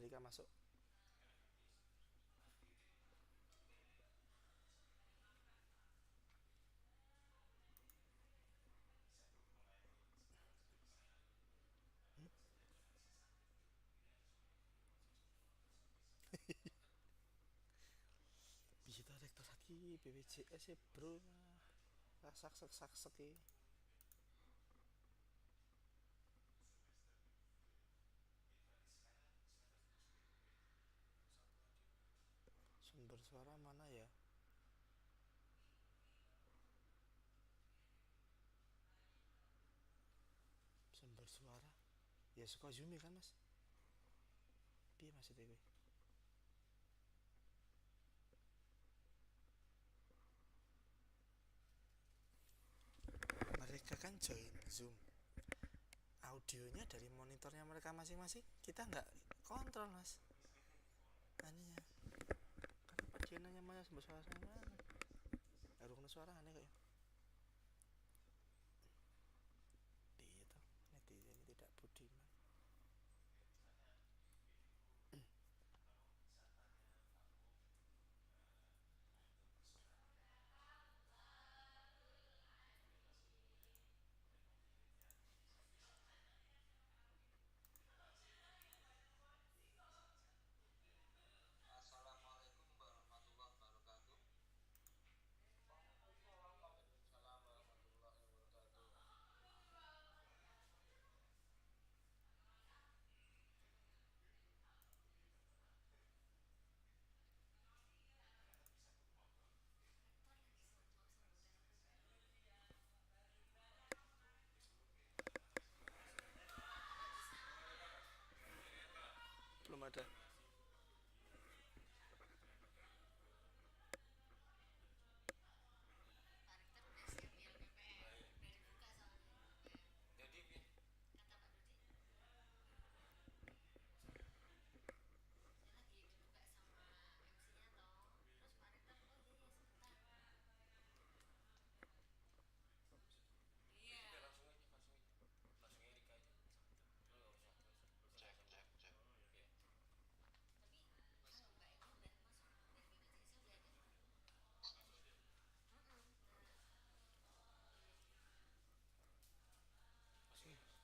Rika masuk. Bisa rektor lagi BPJS ya bro. Sak ya. Sumber suara mana ya? Sumber suara ya suka zoom ya kan mas? Piye maksudnya gue? Mereka kan join zoom, audionya dari monitornya mereka masing-masing, kita nggak kontrol mas. Aninya kenapa dia nanya mana sumber suara mana? Harus suara aneh kayak di itu netizen tidak budiman. Belum ada.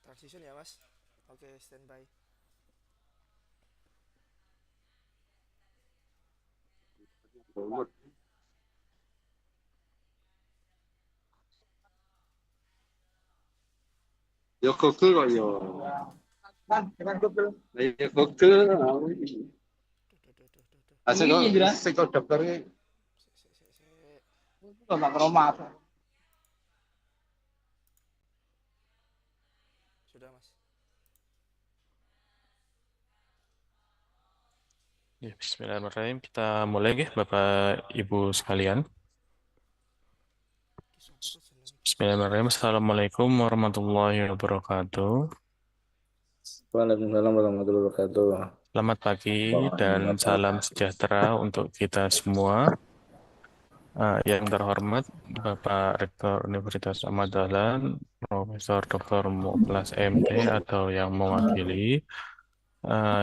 Transition ya mas. Oke, standby. Yo Google kok yo. Iya Google. Asal kok sing kok daftar iki. Kok nggak kromat. Sudah mas. Ya, bismillahirrahmanirrahim. Kita mulai ya, Bapak Ibu sekalian. Bismillahirrahmanirrahim. Assalamualaikum warahmatullahi wabarakatuh. Waalaikumsalam warahmatullahi wabarakatuh. Selamat pagi dan salam sejahtera untuk kita semua. Yang terhormat Bapak Rektor Universitas Ahmad Dahlan, Profesor Dr. Muklas MT atau yang mewakili.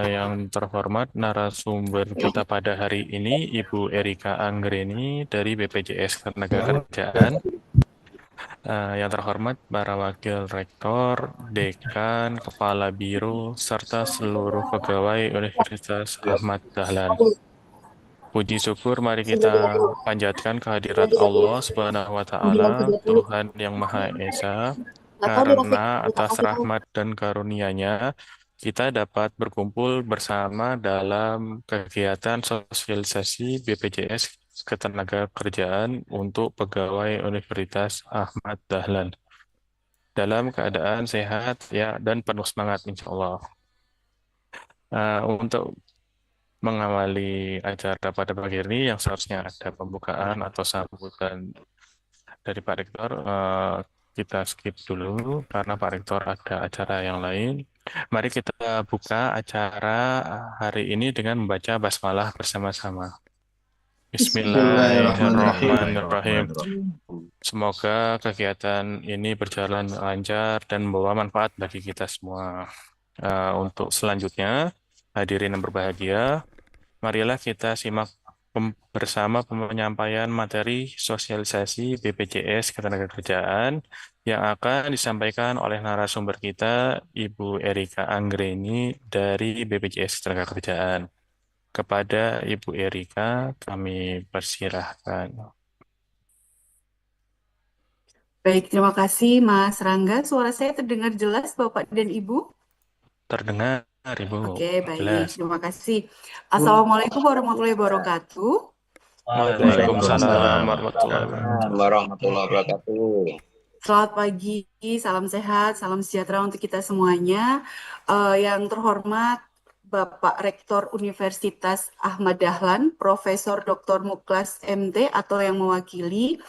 Yang terhormat narasumber kita pada hari ini Ibu Erika Anggreni dari BPJS Ketenagakerjaan. Yang terhormat para wakil rektor, dekan, kepala biro, serta seluruh pegawai Universitas Ahmad Dahlan. Puji syukur mari kita panjatkan kehadirat Allah Subhanahu wa taala, Tuhan yang Maha Esa, karena atas rahmat dan karunia-Nya kita dapat berkumpul bersama dalam kegiatan sosialisasi BPJS Ketenagakerjaan untuk pegawai Universitas Ahmad Dahlan dalam keadaan sehat ya dan penuh semangat insya Allah. Untuk mengawali acara pada pagi ini yang seharusnya ada pembukaan atau sambutan dari Pak Rektor, kita skip dulu karena Pak Rektor ada acara yang lain. Mari kita buka acara hari ini dengan membaca basmalah bersama-sama. Bismillahirrahmanirrahim. Semoga kegiatan ini berjalan lancar dan membawa manfaat bagi kita semua. Untuk selanjutnya, Hadirin yang berbahagia, marilah kita simak bersama penyampaian materi sosialisasi BPJS Ketenagakerjaan yang akan disampaikan oleh narasumber kita, Ibu Erika Anggreni dari BPJS Ketenagakerjaan. Kepada Ibu Erika, kami persilahkan. Baik, terima kasih Mas Rangga. Suara saya terdengar jelas Bapak dan Ibu? Terdengar, Ibu. Oke, Jelas. baik. Terima kasih. Assalamualaikum warahmatullahi wabarakatuh. Waalaikumsalam warahmatullahi wabarakatuh. warahmatullahi wabarakatuh. Selamat pagi, salam sehat, salam sejahtera untuk kita semuanya. Yang terhormat Bapak Rektor Universitas Ahmad Dahlan, Profesor Dr. Muklas MT atau yang mewakili.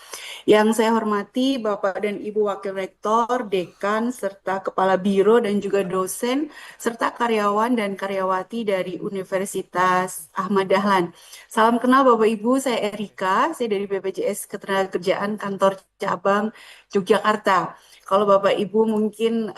Yang saya hormati Bapak dan Ibu Wakil Rektor, Dekan, serta Kepala Biro dan juga dosen, serta karyawan dan karyawati dari Universitas Ahmad Dahlan. Salam kenal Bapak Ibu, saya Erika, saya dari BPJS Ketenagakerjaan Kantor Cabang Yogyakarta. Kalau Bapak Ibu mungkin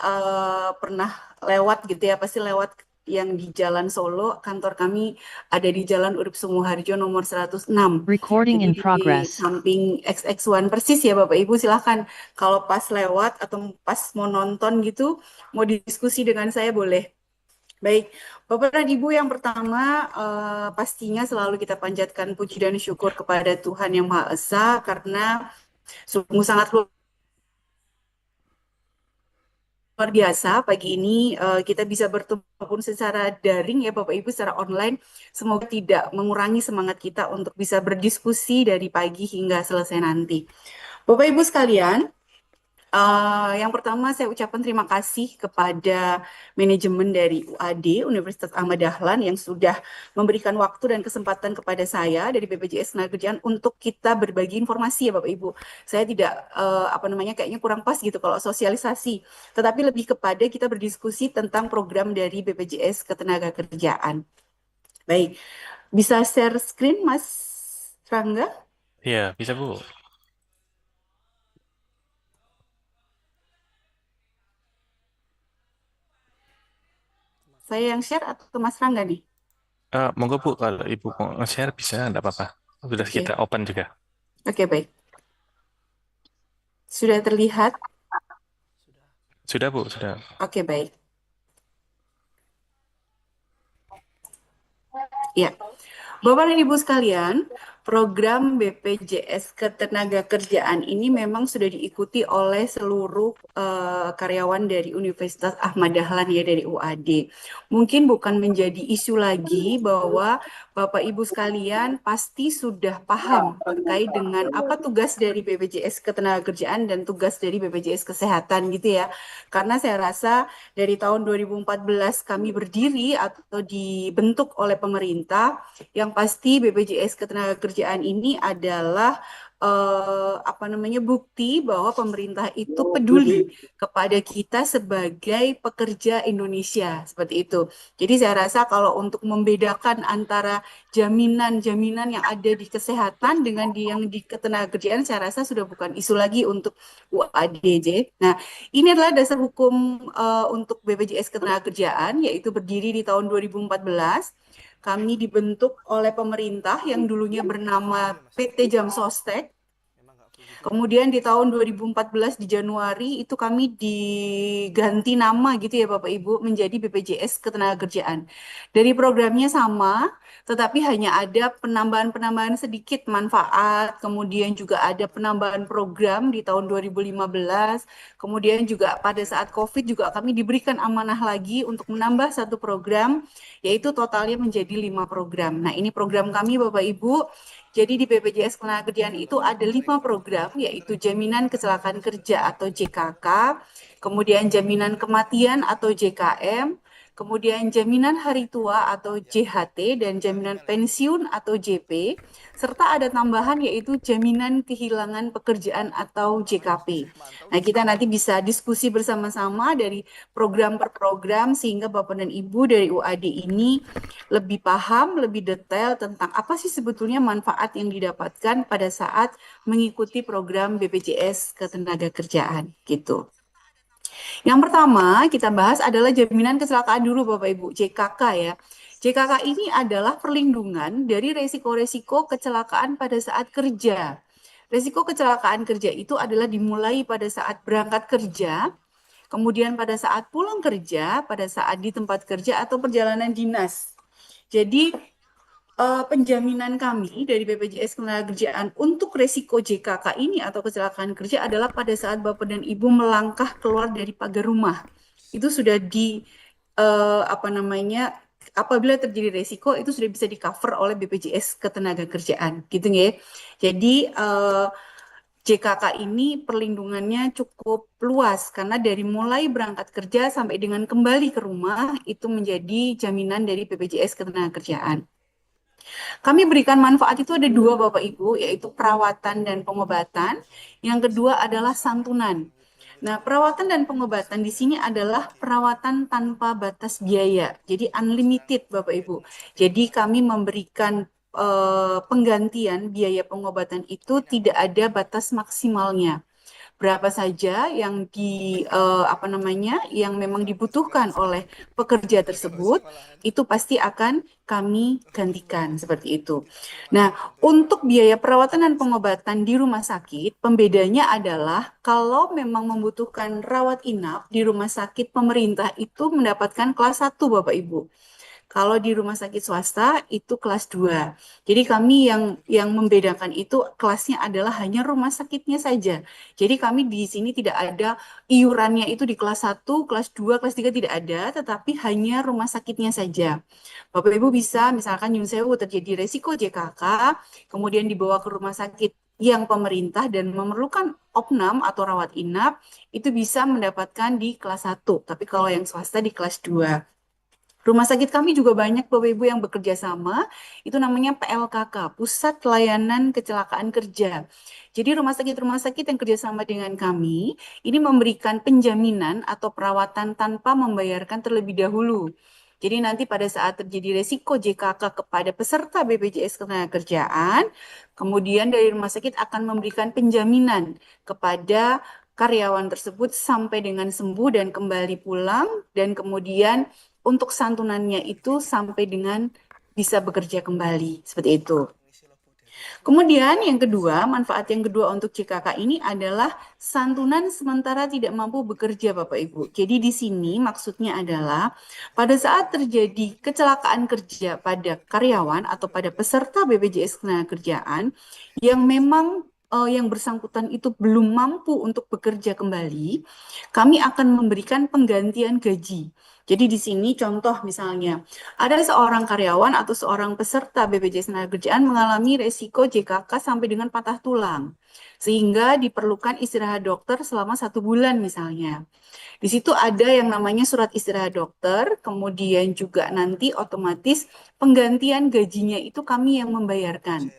pernah lewat gitu ya, pasti lewat yang di Jalan Solo, kantor kami ada di Jalan Urip Sumoharjo nomor 106. Recording in Jadi di progress. samping XX1 persis ya Bapak Ibu, silahkan kalau pas lewat atau pas mau nonton gitu, mau diskusi dengan saya boleh. Baik, Bapak dan Ibu, yang pertama pastinya selalu kita panjatkan puji dan syukur kepada Tuhan Yang Maha Esa karena sungguh sangat luar biasa pagi ini kita bisa bertemu pun secara daring ya Bapak Ibu, secara online. Semoga tidak mengurangi semangat kita untuk bisa berdiskusi dari pagi hingga selesai nanti. Bapak Ibu sekalian, yang pertama saya ucapkan terima kasih kepada manajemen dari UAD, Universitas Ahmad Dahlan, yang sudah memberikan waktu dan kesempatan kepada saya dari BPJS Ketenagakerjaan untuk kita berbagi informasi ya Bapak Ibu. Saya tidak, kayaknya kurang pas gitu kalau sosialisasi, tetapi lebih kepada kita berdiskusi tentang program dari BPJS Ketenagakerjaan. Baik, bisa share screen Mas Rangga? Iya, bisa Bu. Saya yang share atau Mas Rangga nih? Monggo Bu, kalau Ibu mau nge-share bisa, enggak apa-apa. Sudah Oke. kita open juga. Oke, baik. Sudah terlihat? Sudah Bu, sudah. Oke, baik. Ya. Bapak dan Ibu sekalian, program BPJS Ketenagakerjaan ini memang sudah diikuti oleh seluruh karyawan dari Universitas Ahmad Dahlan ya, dari UAD. Mungkin bukan menjadi isu lagi bahwa Bapak Ibu sekalian pasti sudah paham terkait dengan apa tugas dari BPJS Ketenagakerjaan dan tugas dari BPJS Kesehatan gitu ya. Karena saya rasa dari tahun 2014 kami berdiri atau dibentuk oleh pemerintah, yang pasti BPJS Ketenagakerjaan ini adalah bukti bahwa pemerintah itu peduli kepada kita sebagai pekerja Indonesia, seperti itu. Jadi saya rasa kalau untuk membedakan antara jaminan-jaminan yang ada di kesehatan dengan yang di ketenagakerjaan, saya rasa sudah bukan isu lagi untuk UADJ. Nah, ini adalah dasar hukum untuk BPJS Ketenagakerjaan, yaitu berdiri di tahun 2014. Kami dibentuk oleh pemerintah yang dulunya bernama PT Jam Sostek. Kemudian di tahun 2014 di Januari itu kami diganti nama gitu ya Bapak Ibu menjadi BPJS Ketenagakerjaan. Dari programnya sama, tetapi hanya ada penambahan-penambahan sedikit manfaat, kemudian juga ada penambahan program di tahun 2015, kemudian juga pada saat COVID juga kami diberikan amanah lagi untuk menambah satu program, yaitu totalnya menjadi 5 program. Nah, ini program kami Bapak Ibu. Jadi di BPJS Ketenagakerjaan itu ada 5 program, yaitu jaminan kecelakaan kerja atau JKK, kemudian jaminan kematian atau JKM, kemudian jaminan hari tua atau JHT, dan jaminan pensiun atau JP, serta ada tambahan yaitu jaminan kehilangan pekerjaan atau JKP. Nah, kita nanti bisa diskusi bersama-sama dari program per program sehingga Bapak dan Ibu dari UAD ini lebih paham, lebih detail tentang apa sih sebetulnya manfaat yang didapatkan pada saat mengikuti program BPJS Ketenagakerjaan gitu. Yang pertama kita bahas adalah jaminan kecelakaan dulu Bapak Ibu, JKK ya. JKK ini adalah perlindungan dari resiko-resiko kecelakaan pada saat kerja. Resiko kecelakaan kerja itu adalah dimulai pada saat berangkat kerja, kemudian pada saat pulang kerja, pada saat di tempat kerja atau perjalanan dinas. Jadi penjaminan kami dari BPJS Ketenagakerjaan untuk resiko JKK ini atau kecelakaan kerja adalah pada saat Bapak dan Ibu melangkah keluar dari pagar rumah. Itu sudah apabila terjadi resiko itu sudah bisa di-cover oleh BPJS Ketenagakerjaan, gitu ya. Jadi JKK ini perlindungannya cukup luas karena dari mulai berangkat kerja sampai dengan kembali ke rumah itu menjadi jaminan dari BPJS Ketenagakerjaan. Kami berikan manfaat itu ada dua Bapak Ibu, yaitu perawatan dan pengobatan. Yang kedua adalah santunan. Nah, perawatan dan pengobatan di sini adalah perawatan tanpa batas biaya. Jadi unlimited Bapak Ibu. Jadi kami memberikan penggantian biaya pengobatan itu tidak ada batas maksimalnya. Berapa saja yang yang memang dibutuhkan oleh pekerja tersebut itu pasti akan kami gantikan seperti itu. Nah, untuk biaya perawatan dan pengobatan di rumah sakit, pembedanya adalah kalau memang membutuhkan rawat inap di rumah sakit pemerintah itu mendapatkan kelas 1 Bapak Ibu. Kalau di rumah sakit swasta itu kelas 2. Jadi kami yang membedakan itu kelasnya adalah hanya rumah sakitnya saja. Jadi kami di sini tidak ada iurannya itu di kelas 1, kelas 2, kelas 3 tidak ada, tetapi hanya rumah sakitnya saja. Bapak Ibu bisa misalkan Nyun Sewu terjadi resiko JKK, kemudian dibawa ke rumah sakit yang pemerintah dan memerlukan opnam atau rawat inap, itu bisa mendapatkan di kelas 1. Tapi kalau yang swasta di kelas 2. Rumah sakit kami juga banyak Bapak Ibu yang bekerja sama, itu namanya PLKK, Pusat Layanan Kecelakaan Kerja. Jadi rumah sakit yang kerjasama dengan kami, ini memberikan penjaminan atau perawatan tanpa membayarkan terlebih dahulu. Jadi nanti pada saat terjadi resiko JKK kepada peserta BPJS Ketenagakerjaan, kemudian dari rumah sakit akan memberikan penjaminan kepada karyawan tersebut sampai dengan sembuh dan kembali pulang, dan kemudian untuk santunannya itu sampai dengan bisa bekerja kembali, seperti itu. Kemudian yang kedua, manfaat yang kedua untuk JKK ini adalah santunan sementara tidak mampu bekerja Bapak Ibu. Jadi di sini maksudnya adalah pada saat terjadi kecelakaan kerja pada karyawan atau pada peserta BPJS Ketenagakerjaan yang memang yang bersangkutan itu belum mampu untuk bekerja kembali, kami akan memberikan penggantian gaji. Jadi di sini contoh misalnya, ada seorang karyawan atau seorang peserta BPJS Ketenagakerjaan mengalami resiko JKK sampai dengan patah tulang, sehingga diperlukan istirahat dokter selama 1 bulan misalnya. Di situ ada yang namanya surat istirahat dokter, kemudian juga nanti otomatis penggantian gajinya itu kami yang membayarkan.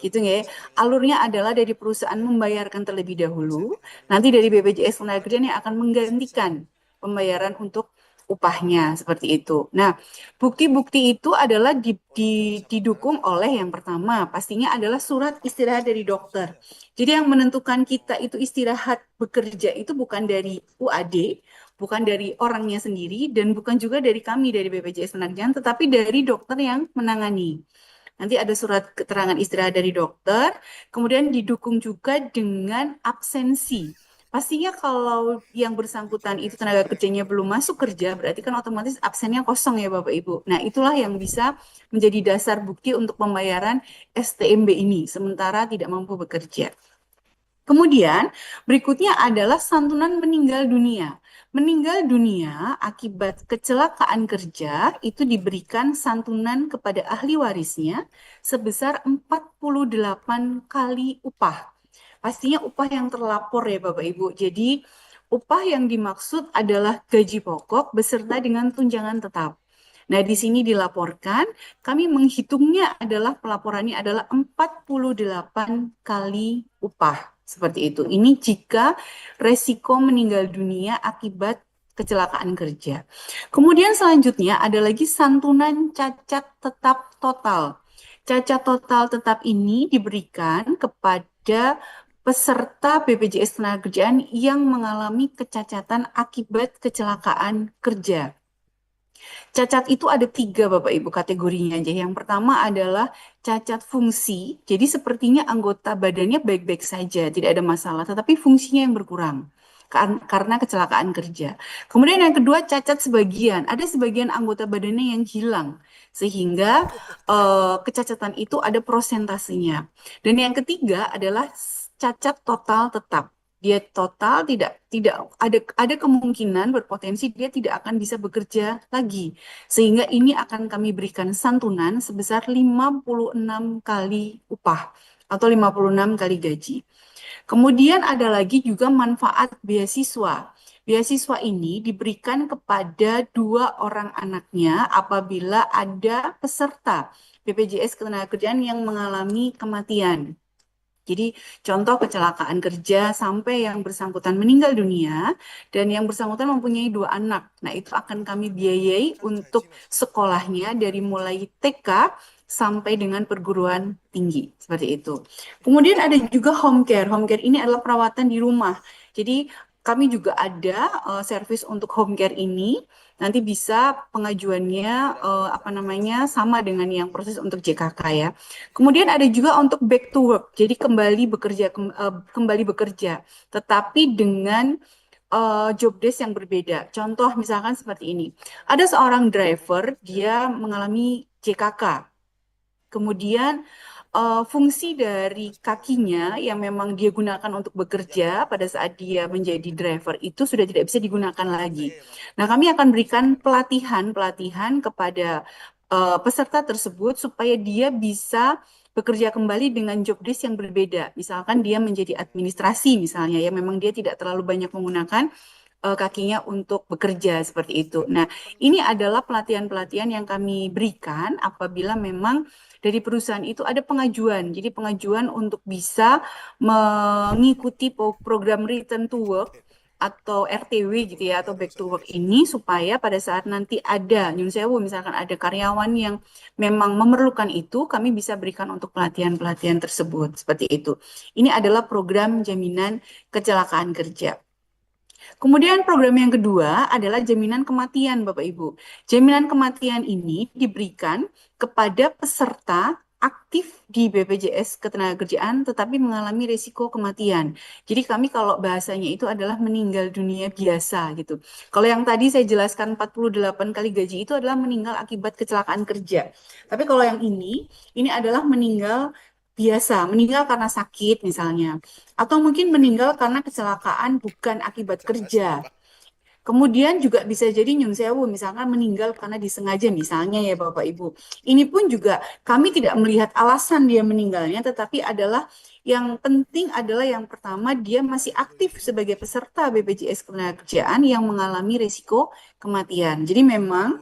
Gitu ya. Alurnya adalah dari perusahaan membayarkan terlebih dahulu, nanti dari BPJS Ketenagakerjaan yang akan menggantikan pembayaran untuk upahnya seperti itu. Nah, bukti-bukti itu adalah didukung oleh yang pertama, pastinya adalah surat istirahat dari dokter. Jadi yang menentukan kita itu istirahat bekerja itu bukan dari UAD, bukan dari orangnya sendiri, dan bukan juga dari kami dari BPJS Ketenagakerjaan, tetapi dari dokter yang menangani. Nanti ada surat keterangan istirahat dari dokter, kemudian didukung juga dengan absensi. Pastinya kalau yang bersangkutan itu tenaga kerjanya belum masuk kerja, berarti kan otomatis absennya kosong ya Bapak Ibu. Nah, itulah yang bisa menjadi dasar bukti untuk pembayaran STMB ini, sementara tidak mampu bekerja. Kemudian berikutnya adalah santunan meninggal dunia. Meninggal dunia akibat kecelakaan kerja itu diberikan santunan kepada ahli warisnya sebesar 48 kali upah. Pastinya upah yang terlapor ya Bapak Ibu. Jadi upah yang dimaksud adalah gaji pokok beserta dengan tunjangan tetap. Nah, di sini dilaporkan, kami menghitungnya adalah pelaporannya adalah 48 kali upah. Seperti itu. Ini jika resiko meninggal dunia akibat kecelakaan kerja. Kemudian selanjutnya ada lagi santunan cacat tetap total. Cacat total tetap ini diberikan kepada peserta BPJS Ketenagakerjaan yang mengalami kecacatan akibat kecelakaan kerja. Cacat itu ada tiga Bapak Ibu kategorinya aja. Yang pertama adalah cacat fungsi. Jadi sepertinya anggota badannya baik-baik saja, tidak ada masalah, tetapi fungsinya yang berkurang karena kecelakaan kerja. Kemudian yang kedua cacat sebagian. Ada sebagian anggota badannya yang hilang sehingga kecacatan itu ada prosentasenya. Dan yang ketiga adalah cacat total tetap. Dia total tidak ada kemungkinan berpotensi dia tidak akan bisa bekerja lagi. Sehingga ini akan kami berikan santunan sebesar 56 kali upah atau 56 kali gaji. Kemudian ada lagi juga manfaat beasiswa. Beasiswa ini diberikan kepada dua orang anaknya apabila ada peserta BPJS Ketenagakerjaan yang mengalami kematian. Jadi contoh kecelakaan kerja sampai yang bersangkutan meninggal dunia dan yang bersangkutan mempunyai dua anak. Nah, itu akan kami biayai untuk sekolahnya dari mulai TK sampai dengan perguruan tinggi. Seperti itu. Kemudian ada juga home care. Home care ini adalah perawatan di rumah. Jadi kami juga ada servis untuk home care ini. Nanti bisa pengajuannya apa namanya sama dengan yang proses untuk JKK ya. Kemudian ada juga untuk back to work, jadi kembali bekerja, tetapi dengan job desk yang berbeda. Contoh misalkan seperti ini, ada seorang driver dia mengalami JKK, kemudian fungsi dari kakinya yang memang dia gunakan untuk bekerja pada saat dia menjadi driver itu sudah tidak bisa digunakan lagi. Nah, kami akan berikan pelatihan kepada peserta tersebut supaya dia bisa bekerja kembali dengan job desk yang berbeda. Misalkan dia menjadi administrasi misalnya ya, memang dia tidak terlalu banyak menggunakan kakinya untuk bekerja seperti itu. Nah, ini adalah pelatihan-pelatihan yang kami berikan apabila memang dari perusahaan itu ada pengajuan. Jadi pengajuan untuk bisa mengikuti program Return to Work atau RTW gitu ya, atau back to work ini supaya pada saat nanti ada nyun sewu misalkan ada karyawan yang memang memerlukan itu, kami bisa berikan untuk pelatihan-pelatihan tersebut seperti itu. Ini adalah program jaminan kecelakaan kerja. Kemudian program yang kedua adalah jaminan kematian, Bapak Ibu. Jaminan kematian ini diberikan kepada peserta aktif di BPJS Ketenagakerjaan tetapi mengalami risiko kematian. Jadi kami kalau bahasanya itu adalah meninggal dunia biasa gitu. Kalau yang tadi saya jelaskan 48 kali gaji itu adalah meninggal akibat kecelakaan kerja. Tapi kalau yang ini adalah meninggal biasa, meninggal karena sakit misalnya atau mungkin meninggal karena kecelakaan bukan akibat kerja. Kemudian juga bisa jadi nyun sewu, misalkan meninggal karena disengaja misalnya ya Bapak Ibu. Ini pun juga kami tidak melihat alasan dia meninggalnya, tetapi adalah yang penting adalah yang pertama dia masih aktif sebagai peserta BPJS Ketenagakerjaan yang mengalami risiko kematian. Jadi memang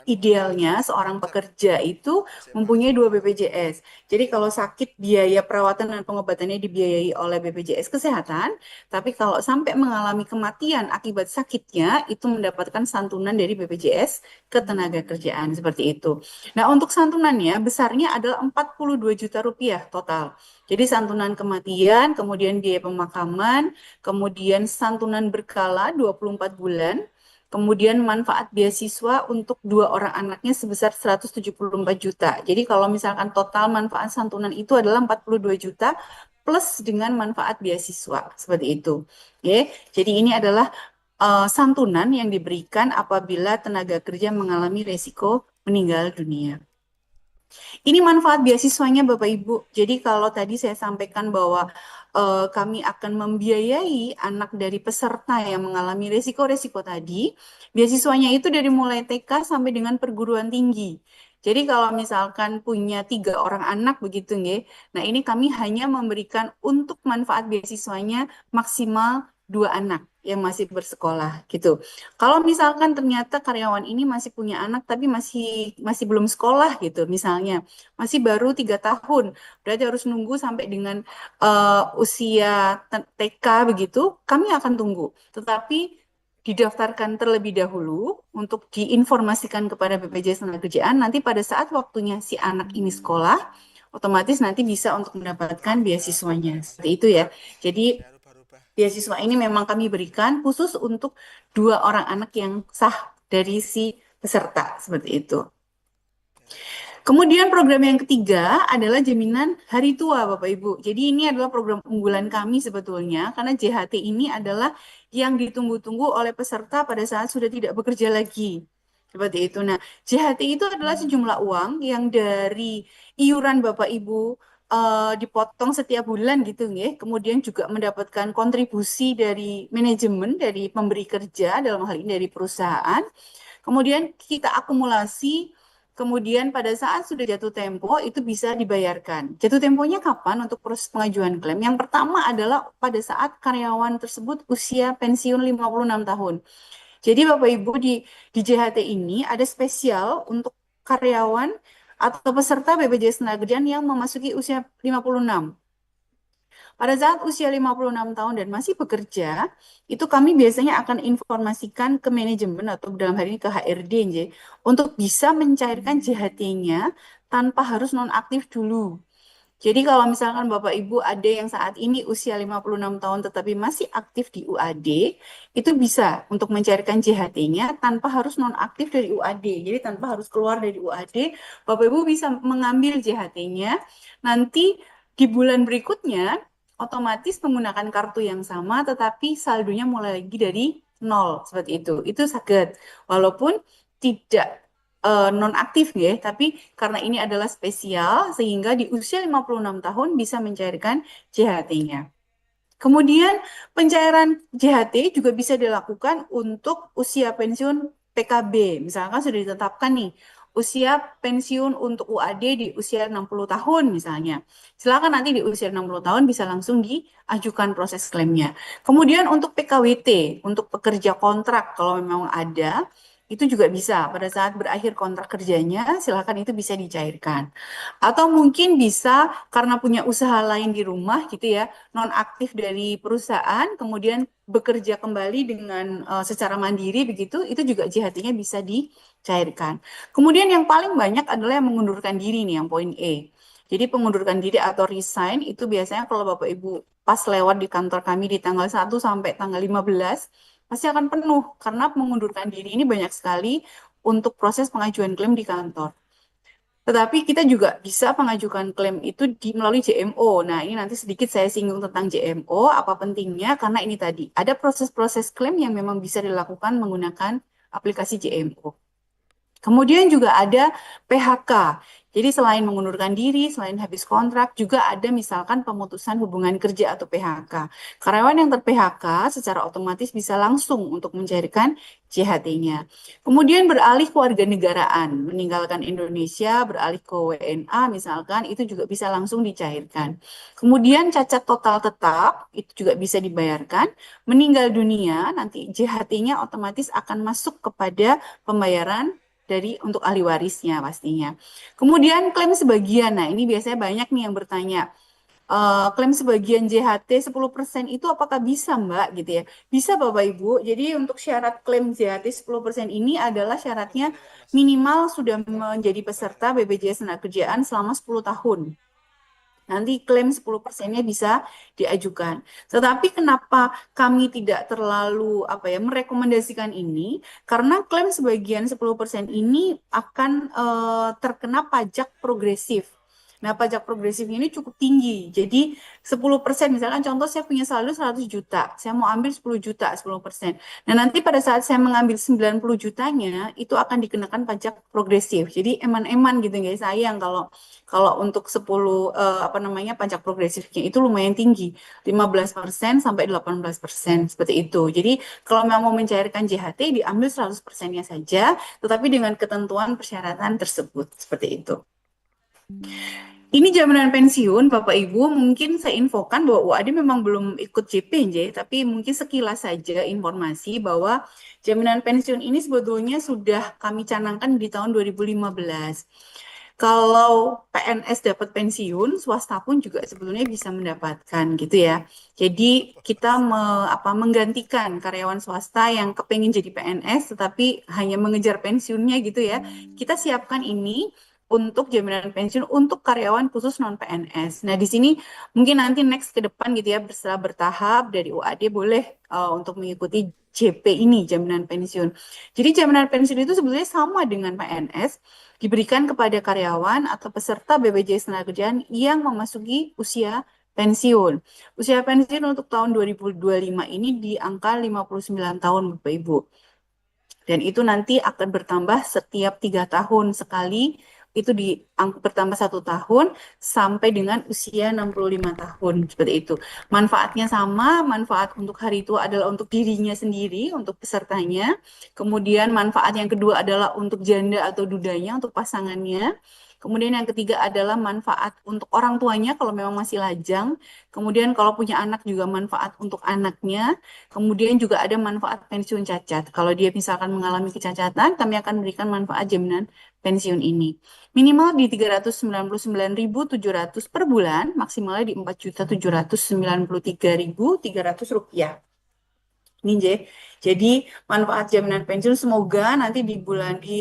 idealnya seorang pekerja itu mempunyai dua BPJS. Jadi kalau sakit biaya perawatan dan pengobatannya dibiayai oleh BPJS Kesehatan, tapi kalau sampai mengalami kematian akibat sakitnya itu mendapatkan santunan dari BPJS Ketenagakerjaan seperti itu. Nah, untuk santunannya besarnya adalah 42 juta rupiah total. Jadi santunan kematian, kemudian biaya pemakaman, kemudian santunan berkala 24 bulan, kemudian manfaat beasiswa untuk dua orang anaknya sebesar 174 juta. Jadi kalau misalkan total manfaat santunan itu adalah 42 juta plus dengan manfaat beasiswa seperti itu. Oke, jadi ini adalah santunan yang diberikan apabila tenaga kerja mengalami resiko meninggal dunia. Ini manfaat beasiswanya Bapak Ibu. Jadi kalau tadi saya sampaikan bahwa kami akan membiayai anak dari peserta yang mengalami resiko-resiko tadi, beasiswanya itu dari mulai TK sampai dengan perguruan tinggi. Jadi kalau misalkan punya 3 orang anak begitu nggih. Nah, ini kami hanya memberikan untuk manfaat beasiswanya maksimal 2 anak yang masih bersekolah gitu. Kalau misalkan ternyata karyawan ini masih punya anak tapi masih belum sekolah gitu, misalnya masih baru 3 tahun, berarti harus nunggu sampai dengan usia TK begitu, kami akan tunggu. Tetapi didaftarkan terlebih dahulu untuk diinformasikan kepada BPJS Ketenagakerjaan. Nanti pada saat waktunya si anak ini sekolah, otomatis nanti bisa untuk mendapatkan beasiswanya. Seperti itu ya. Jadi beasiswa ini memang kami berikan khusus untuk 2 orang anak yang sah dari si peserta seperti itu. Kemudian program yang ketiga adalah jaminan hari tua, Bapak Ibu. Jadi ini adalah program unggulan kami sebetulnya, karena JHT ini adalah yang ditunggu-tunggu oleh peserta pada saat sudah tidak bekerja lagi. Seperti itu. Nah, JHT itu adalah sejumlah uang yang dari iuran Bapak Ibu dipotong setiap bulan gitu ya. Kemudian juga mendapatkan kontribusi dari manajemen, dari pemberi kerja, dalam hal ini dari perusahaan. Kemudian kita akumulasi. Kemudian pada saat sudah jatuh tempo itu bisa dibayarkan. Jatuh temponya kapan untuk proses pengajuan klaim? Yang pertama adalah pada saat karyawan tersebut usia pensiun 56 tahun. Jadi Bapak Ibu di JHT ini ada spesial untuk karyawan atau peserta BPJS Tenagakerjaan yang memasuki usia 56. Pada saat usia 56 tahun dan masih bekerja, itu kami biasanya akan informasikan ke manajemen atau dalam hal ini ke HRD untuk bisa mencairkan JHT-nya tanpa harus nonaktif dulu. Jadi kalau misalkan Bapak Ibu ada yang saat ini usia 56 tahun tetapi masih aktif di UAD, itu bisa untuk mencairkan JHT-nya tanpa harus nonaktif dari UAD. Jadi tanpa harus keluar dari UAD, Bapak Ibu bisa mengambil JHT-nya. Nanti di bulan berikutnya otomatis menggunakan kartu yang sama tetapi saldonya mulai lagi dari nol seperti itu. Itu sakit. Walaupun tidak nonaktif ya, tapi karena ini adalah spesial sehingga di usia 56 tahun bisa mencairkan JHT-nya. Kemudian pencairan JHT juga bisa dilakukan untuk usia pensiun PKB. Misalkan sudah ditetapkan nih usia pensiun untuk UAD di usia 60 tahun misalnya. Silakan nanti di usia 60 tahun bisa langsung diajukan proses klaimnya. Kemudian untuk PKWT, untuk pekerja kontrak kalau memang ada, itu juga bisa pada saat berakhir kontrak kerjanya, silakan itu bisa dicairkan. Atau mungkin bisa karena punya usaha lain di rumah gitu ya, nonaktif dari perusahaan, kemudian bekerja kembali dengan secara mandiri begitu, itu juga JHT-nya bisa dicairkan. Kemudian yang paling banyak adalah yang mengundurkan diri nih, yang poin E. Jadi pengundurkan diri atau resign itu biasanya kalau Bapak Ibu pas lewat di kantor kami di tanggal 1 sampai tanggal 15, pasti akan penuh karena mengundurkan diri ini banyak sekali untuk proses pengajuan klaim di kantor. Tetapi kita juga bisa mengajukan klaim itu melalui JMO. Nah, ini nanti sedikit saya singgung tentang JMO, apa pentingnya, karena ini tadi, ada proses-proses klaim yang memang bisa dilakukan menggunakan aplikasi JMO. Kemudian juga ada PHK. Jadi selain mengundurkan diri, selain habis kontrak, juga ada misalkan pemutusan hubungan kerja atau PHK. Karyawan yang ter-PHK secara otomatis bisa langsung untuk mencairkan JHT-nya. Kemudian beralih ke warganegaraan, meninggalkan Indonesia, beralih ke WNA misalkan, itu juga bisa langsung dicairkan. Kemudian cacat total tetap, itu juga bisa dibayarkan. Meninggal dunia, nanti JHT-nya otomatis akan masuk kepada pembayaran dari untuk ahli warisnya pastinya. Kemudian klaim sebagian, nah ini biasanya banyak nih yang bertanya, klaim sebagian JHT 10% itu apakah bisa Mbak gitu ya? Bisa Bapak Ibu, jadi untuk syarat klaim JHT 10% ini adalah syaratnya minimal sudah menjadi peserta BPJS Tenagakerjaan selama 10 tahun. Nanti klaim 10%-nya bisa diajukan. Tetapi kenapa kami tidak terlalu merekomendasikan ini? Karena klaim sebagian 10% ini akan terkena pajak progresif. Nah, pajak progresif ini cukup tinggi. Jadi 10%, misalkan contoh saya punya saldo 100 juta, saya mau ambil 10 juta, 10%. Nah, nanti pada saat saya mengambil 90 jutanya, itu akan dikenakan pajak progresif. Jadi eman-eman gitu guys, sayang kalau untuk 10 pajak progresifnya itu lumayan tinggi, 15% sampai 18% seperti itu. Jadi kalau mau mencairkan JHT diambil 100%-nya saja, tetapi dengan ketentuan persyaratan tersebut seperti itu. Ini jaminan pensiun, Bapak Ibu, mungkin saya infokan bahwa UAD memang belum ikut JPNJ, tapi mungkin sekilas saja informasi bahwa jaminan pensiun ini sebetulnya sudah kami canangkan di tahun 2015. Kalau PNS dapat pensiun, swasta pun juga sebetulnya bisa mendapatkan gitu ya. Jadi kita menggantikan karyawan swasta yang kepengen jadi PNS, tetapi hanya mengejar pensiunnya gitu ya. Kita siapkan ini untuk jaminan pensiun untuk karyawan khusus non-PNS. Nah, di sini mungkin nanti next ke depan gitu ya, setelah bertahap dari UAD boleh untuk mengikuti JP ini, jaminan pensiun. Jadi jaminan pensiun itu sebetulnya sama dengan PNS, diberikan kepada karyawan atau peserta BPJS Tenagakerjaan yang memasuki usia pensiun. Usia pensiun untuk tahun 2025 ini di angka 59 tahun, Bapak Ibu. Dan itu nanti akan bertambah setiap 3 tahun sekali, itu bertambah 1 tahun sampai dengan usia 65 tahun, seperti itu. Manfaatnya sama, manfaat untuk hari itu adalah untuk dirinya sendiri, untuk pesertanya. Kemudian manfaat yang kedua adalah untuk janda atau dudanya, untuk pasangannya. Kemudian yang ketiga adalah manfaat untuk orang tuanya kalau memang masih lajang. Kemudian kalau punya anak juga manfaat untuk anaknya. Kemudian juga ada manfaat pensiun cacat. Kalau dia misalkan mengalami kecacatan, kami akan berikan manfaat jaminan pensiun ini. Minimal di 399.700 per bulan, maksimalnya di 4.793.300 rupiah. Ini jadi manfaat jaminan pensiun semoga nanti di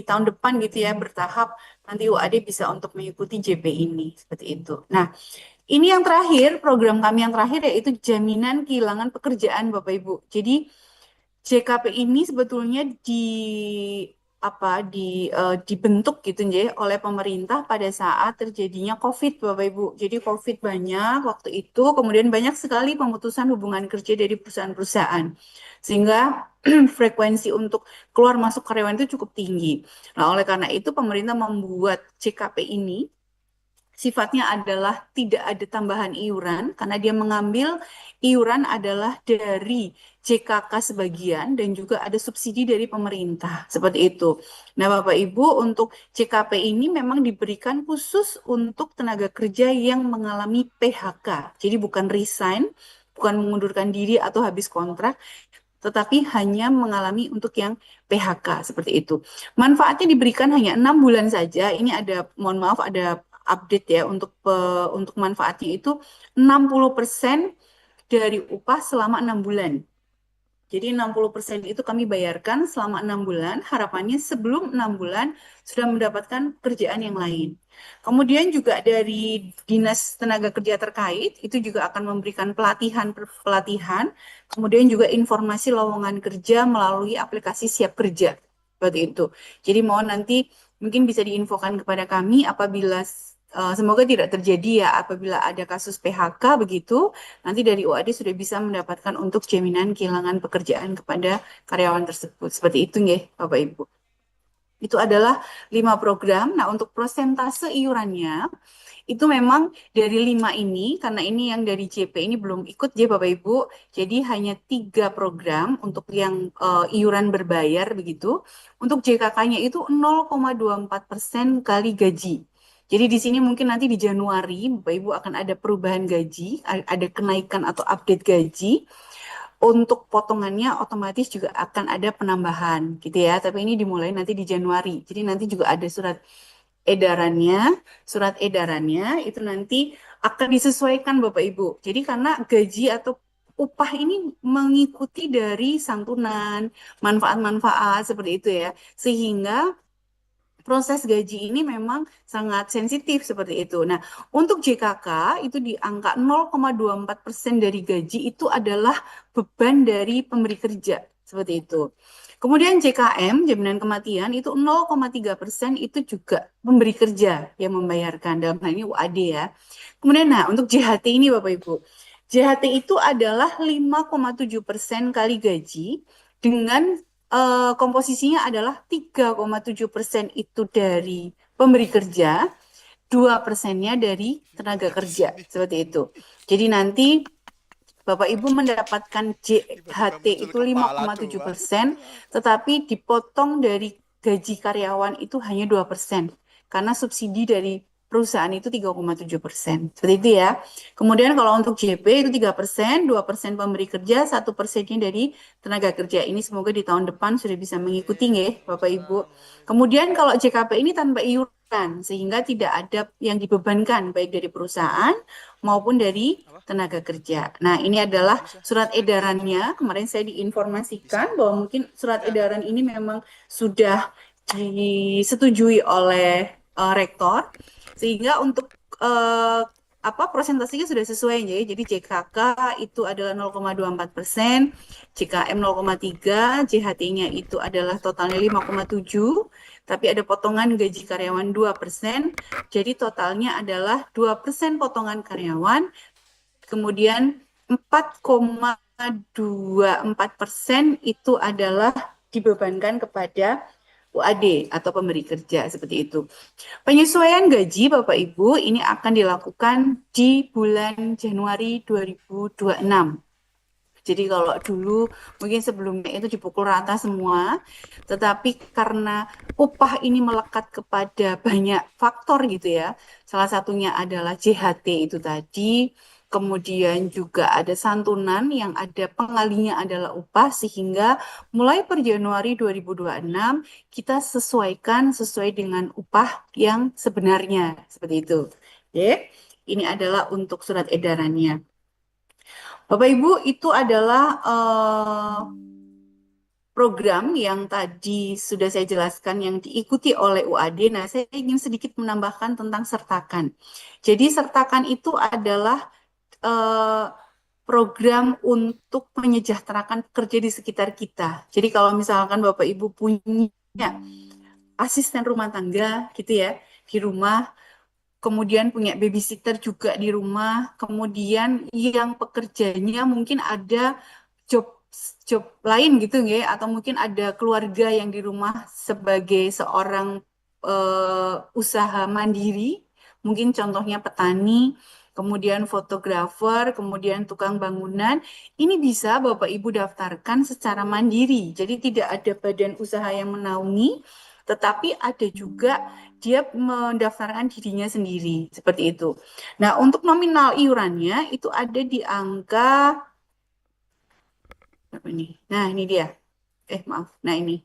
tahun depan gitu ya bertahap nanti UAD bisa untuk mengikuti JP ini seperti itu. Nah, ini yang terakhir, program kami yang terakhir yaitu jaminan kehilangan pekerjaan Bapak Ibu. Jadi JKP ini sebetulnya dibentuk gitu ya oleh pemerintah pada saat terjadinya COVID Bapak Ibu. Jadi COVID banyak waktu itu, kemudian banyak sekali pemutusan hubungan kerja dari perusahaan-perusahaan. Sehingga frekuensi untuk keluar masuk karyawan itu cukup tinggi. Nah, oleh karena itu pemerintah membuat JKP ini sifatnya adalah tidak ada tambahan iuran karena dia mengambil iuran adalah dari JKK sebagian dan juga ada subsidi dari pemerintah seperti itu. Nah, Bapak Ibu, untuk JKP ini memang diberikan khusus untuk tenaga kerja yang mengalami PHK. Jadi bukan resign, bukan mengundurkan diri atau habis kontrak, tetapi hanya mengalami untuk yang PHK seperti itu. Manfaatnya diberikan hanya 6 bulan saja. Ini ada, mohon maaf, ada update ya untuk manfaatnya itu 60% dari upah selama 6 bulan. Jadi 60% itu kami bayarkan selama 6 bulan, harapannya sebelum 6 bulan sudah mendapatkan pekerjaan yang lain. Kemudian juga dari Dinas Tenaga Kerja terkait, itu juga akan memberikan pelatihan, kemudian juga informasi lowongan kerja melalui aplikasi Siap Kerja, seperti itu. Jadi mohon nanti mungkin bisa diinfokan kepada kami apabila semoga tidak terjadi ya apabila ada kasus PHK begitu, nanti dari UAD sudah bisa mendapatkan untuk jaminan kehilangan pekerjaan kepada karyawan tersebut. Seperti itu ya Bapak Ibu. Itu adalah 5 program. Nah, untuk persentase iurannya itu memang dari 5 ini, karena ini yang dari JP ini belum ikut ya Bapak Ibu, jadi hanya 3 program untuk yang iuran berbayar begitu. Untuk JKK-nya itu 0,24% kali gaji. Jadi di sini mungkin nanti di Januari Bapak Ibu akan ada perubahan gaji, ada kenaikan atau update gaji. Untuk potongannya otomatis juga akan ada penambahan gitu ya. Tapi ini dimulai nanti di Januari. Jadi nanti juga ada surat edarannya itu nanti akan disesuaikan Bapak Ibu. Jadi karena gaji atau upah ini mengikuti dari santunan, manfaat-manfaat seperti itu ya. Sehingga proses gaji ini memang sangat sensitif seperti itu. Nah, untuk JKK itu di angka 0,24% dari gaji itu adalah beban dari pemberi kerja seperti itu. Kemudian JKM, jaminan kematian, itu 0,3% itu juga pemberi kerja yang membayarkan. Dalam hal ini UAD ya. Kemudian nah, untuk JHT ini Bapak Ibu. JHT itu adalah 5,7% kali gaji dengan komposisinya adalah 3,7% itu dari pemberi kerja, 2%-nya dari tenaga kerja, seperti itu. Jadi nanti Bapak Ibu mendapatkan JHT itu 5,7%, tetapi dipotong dari gaji karyawan itu hanya 2%, karena subsidi dari perusahaan itu 3,7%. Seperti itu ya. Kemudian kalau untuk JP itu 3%, 2% pemberi kerja, 1%-nya dari tenaga kerja. Ini semoga di tahun depan sudah bisa mengikuti ya Bapak Ibu. Kemudian kalau JKP ini tanpa iuran, sehingga tidak ada yang dibebankan baik dari perusahaan maupun dari tenaga kerja. Nah, ini adalah surat edarannya. Kemarin saya diinformasikan bahwa mungkin surat edaran ini memang sudah disetujui oleh rektor, sehingga untuk Prosentasenya sudah sesuai ya. Jadi JKK itu adalah 0,24%, JKM 0,3, JHT-nya itu adalah totalnya 5,7, tapi ada potongan gaji karyawan 2%. Jadi totalnya adalah 2% potongan karyawan, kemudian 4,24% itu adalah dibebankan kepada UAD atau pemberi kerja seperti itu. Penyesuaian gaji Bapak Ibu ini akan dilakukan di bulan Januari 2026. Jadi kalau dulu mungkin sebelumnya itu dipukul rata semua, tetapi karena upah ini melekat kepada banyak faktor gitu ya. Salah satunya adalah JHT itu tadi, kemudian juga ada santunan yang ada pengalinya adalah upah, sehingga mulai per Januari 2026 kita sesuaikan sesuai dengan upah yang sebenarnya seperti itu. Oke, ini adalah untuk surat edarannya. Bapak Ibu, itu adalah program yang tadi sudah saya jelaskan yang diikuti oleh UAD. Nah, saya ingin sedikit menambahkan tentang sertakan. Jadi, sertakan itu adalah program untuk menyejahterakan pekerja di sekitar kita. Jadi, kalau misalkan Bapak Ibu punya asisten rumah tangga gitu ya, di rumah, kemudian punya babysitter juga di rumah, kemudian yang pekerjanya mungkin ada job job lain gitu ya, atau mungkin ada keluarga yang di rumah sebagai seorang usaha mandiri, mungkin contohnya petani, kemudian fotografer, kemudian tukang bangunan, ini bisa Bapak Ibu daftarkan secara mandiri. Jadi tidak ada badan usaha yang menaungi, tetapi ada juga dia mendaftarkan dirinya sendiri, seperti itu. Nah, untuk nominal iurannya itu ada di angka berapa nih? Nah, ini dia. Maaf. Nah, ini.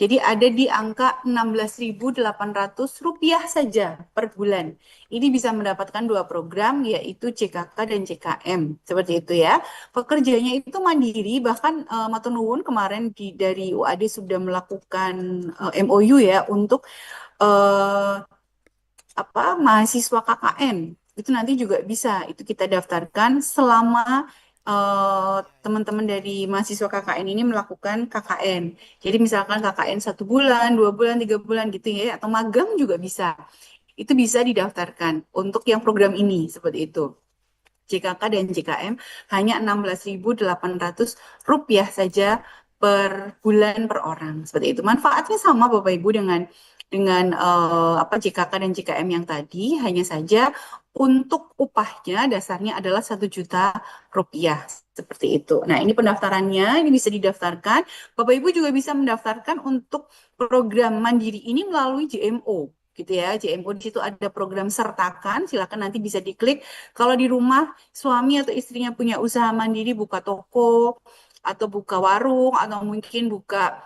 Jadi ada di angka Rp16.800 saja per bulan. Ini bisa mendapatkan dua program, yaitu JKK dan JKM. Seperti itu ya. Pekerjanya itu mandiri, bahkan matur nuwun kemarin dari UAD sudah melakukan MOU ya untuk mahasiswa KKN. Itu nanti juga bisa, itu kita daftarkan selama teman-teman dari mahasiswa KKN ini melakukan KKN. Jadi misalkan KKN 1 bulan, 2 bulan, 3 bulan gitu ya, atau magang juga bisa. Itu bisa didaftarkan untuk yang program ini seperti itu. JKK dan JKM hanya Rp16.800 saja per bulan per orang seperti itu. Manfaatnya sama Bapak Ibu dengan JKK dan JKM yang tadi, hanya saja untuk upahnya dasarnya adalah Rp1.000.000 seperti itu. Nah, ini pendaftarannya, ini bisa didaftarkan. Bapak Ibu juga bisa mendaftarkan untuk program mandiri ini melalui JMO gitu ya. JMO di situ ada program sertakan, silakan nanti bisa diklik. Kalau di rumah suami atau istrinya punya usaha mandiri, buka toko atau buka warung atau mungkin buka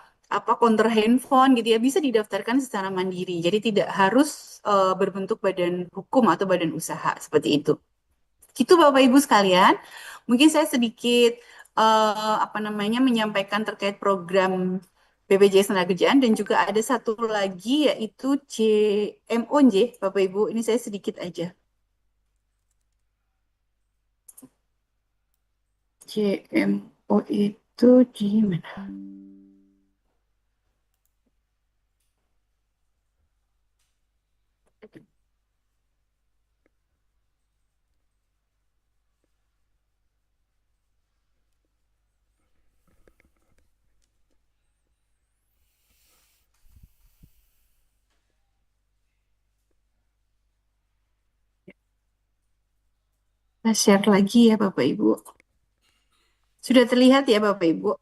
konter handphone gitu ya, bisa didaftarkan secara mandiri. Jadi tidak harus berbentuk badan hukum atau badan usaha seperti itu. Gitu Bapak Ibu sekalian. Mungkin saya sedikit menyampaikan terkait program BPJS Tenagakerjaan, dan juga ada satu lagi yaitu JMOJ Bapak Ibu. Ini saya sedikit aja. JMO itu di mana? Kita share lagi ya Bapak Ibu. Sudah terlihat ya Bapak Ibu?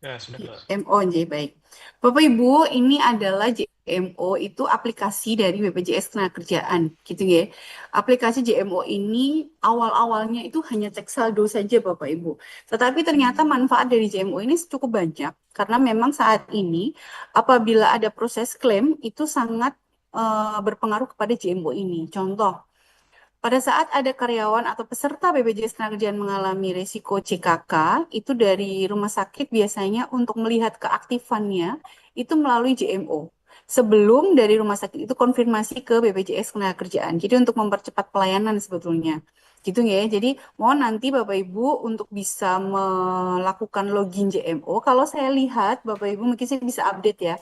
Ya, sudah. JMO, baik. Bapak Ibu, ini adalah JMO itu aplikasi dari BPJS Ketenagakerjaan, gitu ya. Aplikasi JMO ini awal-awalnya itu hanya cek saldo saja Bapak Ibu. Tetapi ternyata manfaat dari JMO ini cukup banyak, karena memang saat ini apabila ada proses klaim itu sangat berpengaruh kepada JMO ini. Contoh, pada saat ada karyawan atau peserta BPJS Ketenagakerjaan mengalami risiko CKK, itu dari rumah sakit biasanya untuk melihat keaktifannya itu melalui JMO. sebelum dari rumah sakit itu konfirmasi ke BPJS Ketenagakerjaan. Jadi untuk mempercepat pelayanan sebetulnya. Gitu ya. Jadi mohon nanti Bapak Ibu untuk bisa melakukan login JMO. Kalau saya lihat Bapak Ibu mungkin saya bisa update ya.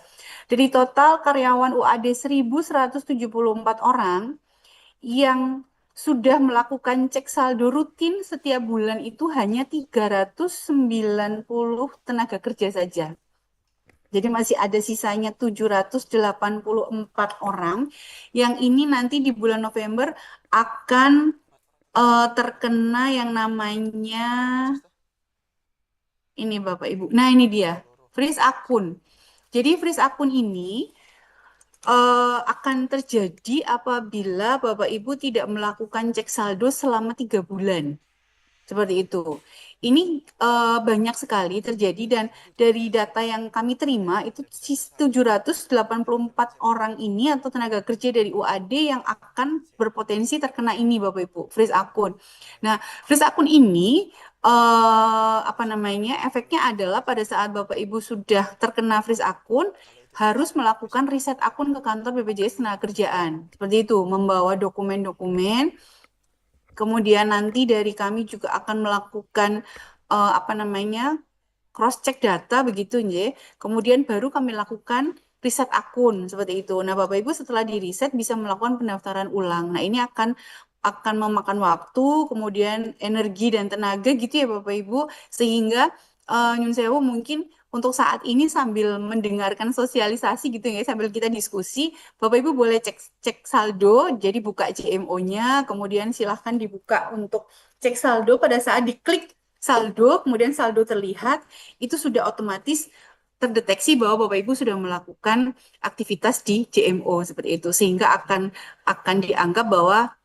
Dari total karyawan UAD 1.174 orang yang sudah melakukan cek saldo rutin setiap bulan itu hanya 390 tenaga kerja saja. Jadi masih ada sisanya 784 orang yang ini nanti di bulan November akan terkena yang namanya ini Bapak Ibu. Nah, ini dia, freeze akun. Jadi freeze akun ini akan terjadi apabila Bapak Ibu tidak melakukan cek saldo selama 3 bulan. Seperti itu. Ini banyak sekali terjadi dan dari data yang kami terima itu 784 orang ini atau tenaga kerja dari UAD yang akan berpotensi terkena ini Bapak Ibu, freeze akun. Nah, freeze akun ini apa namanya? Efeknya adalah pada saat Bapak Ibu sudah terkena freeze akun harus melakukan riset akun ke kantor BPJS Ketenagakerjaan. Seperti itu, membawa dokumen-dokumen. Kemudian nanti dari kami juga akan melakukan apa namanya cross check data begitu ya. Kemudian baru kami lakukan riset akun seperti itu. Nah, Bapak Ibu setelah di riset bisa melakukan pendaftaran ulang. Nah, ini akan memakan waktu, kemudian energi dan tenaga gitu ya Bapak Ibu, sehingga Nyun Sewu mungkin untuk saat ini sambil mendengarkan sosialisasi gitu ya, sambil kita diskusi, Bapak Ibu boleh cek cek saldo, jadi buka JMO-nya, kemudian silahkan dibuka untuk cek saldo pada saat diklik saldo, kemudian saldo terlihat, itu sudah otomatis terdeteksi bahwa Bapak Ibu sudah melakukan aktivitas di JMO seperti itu, sehingga akan dianggap bahwa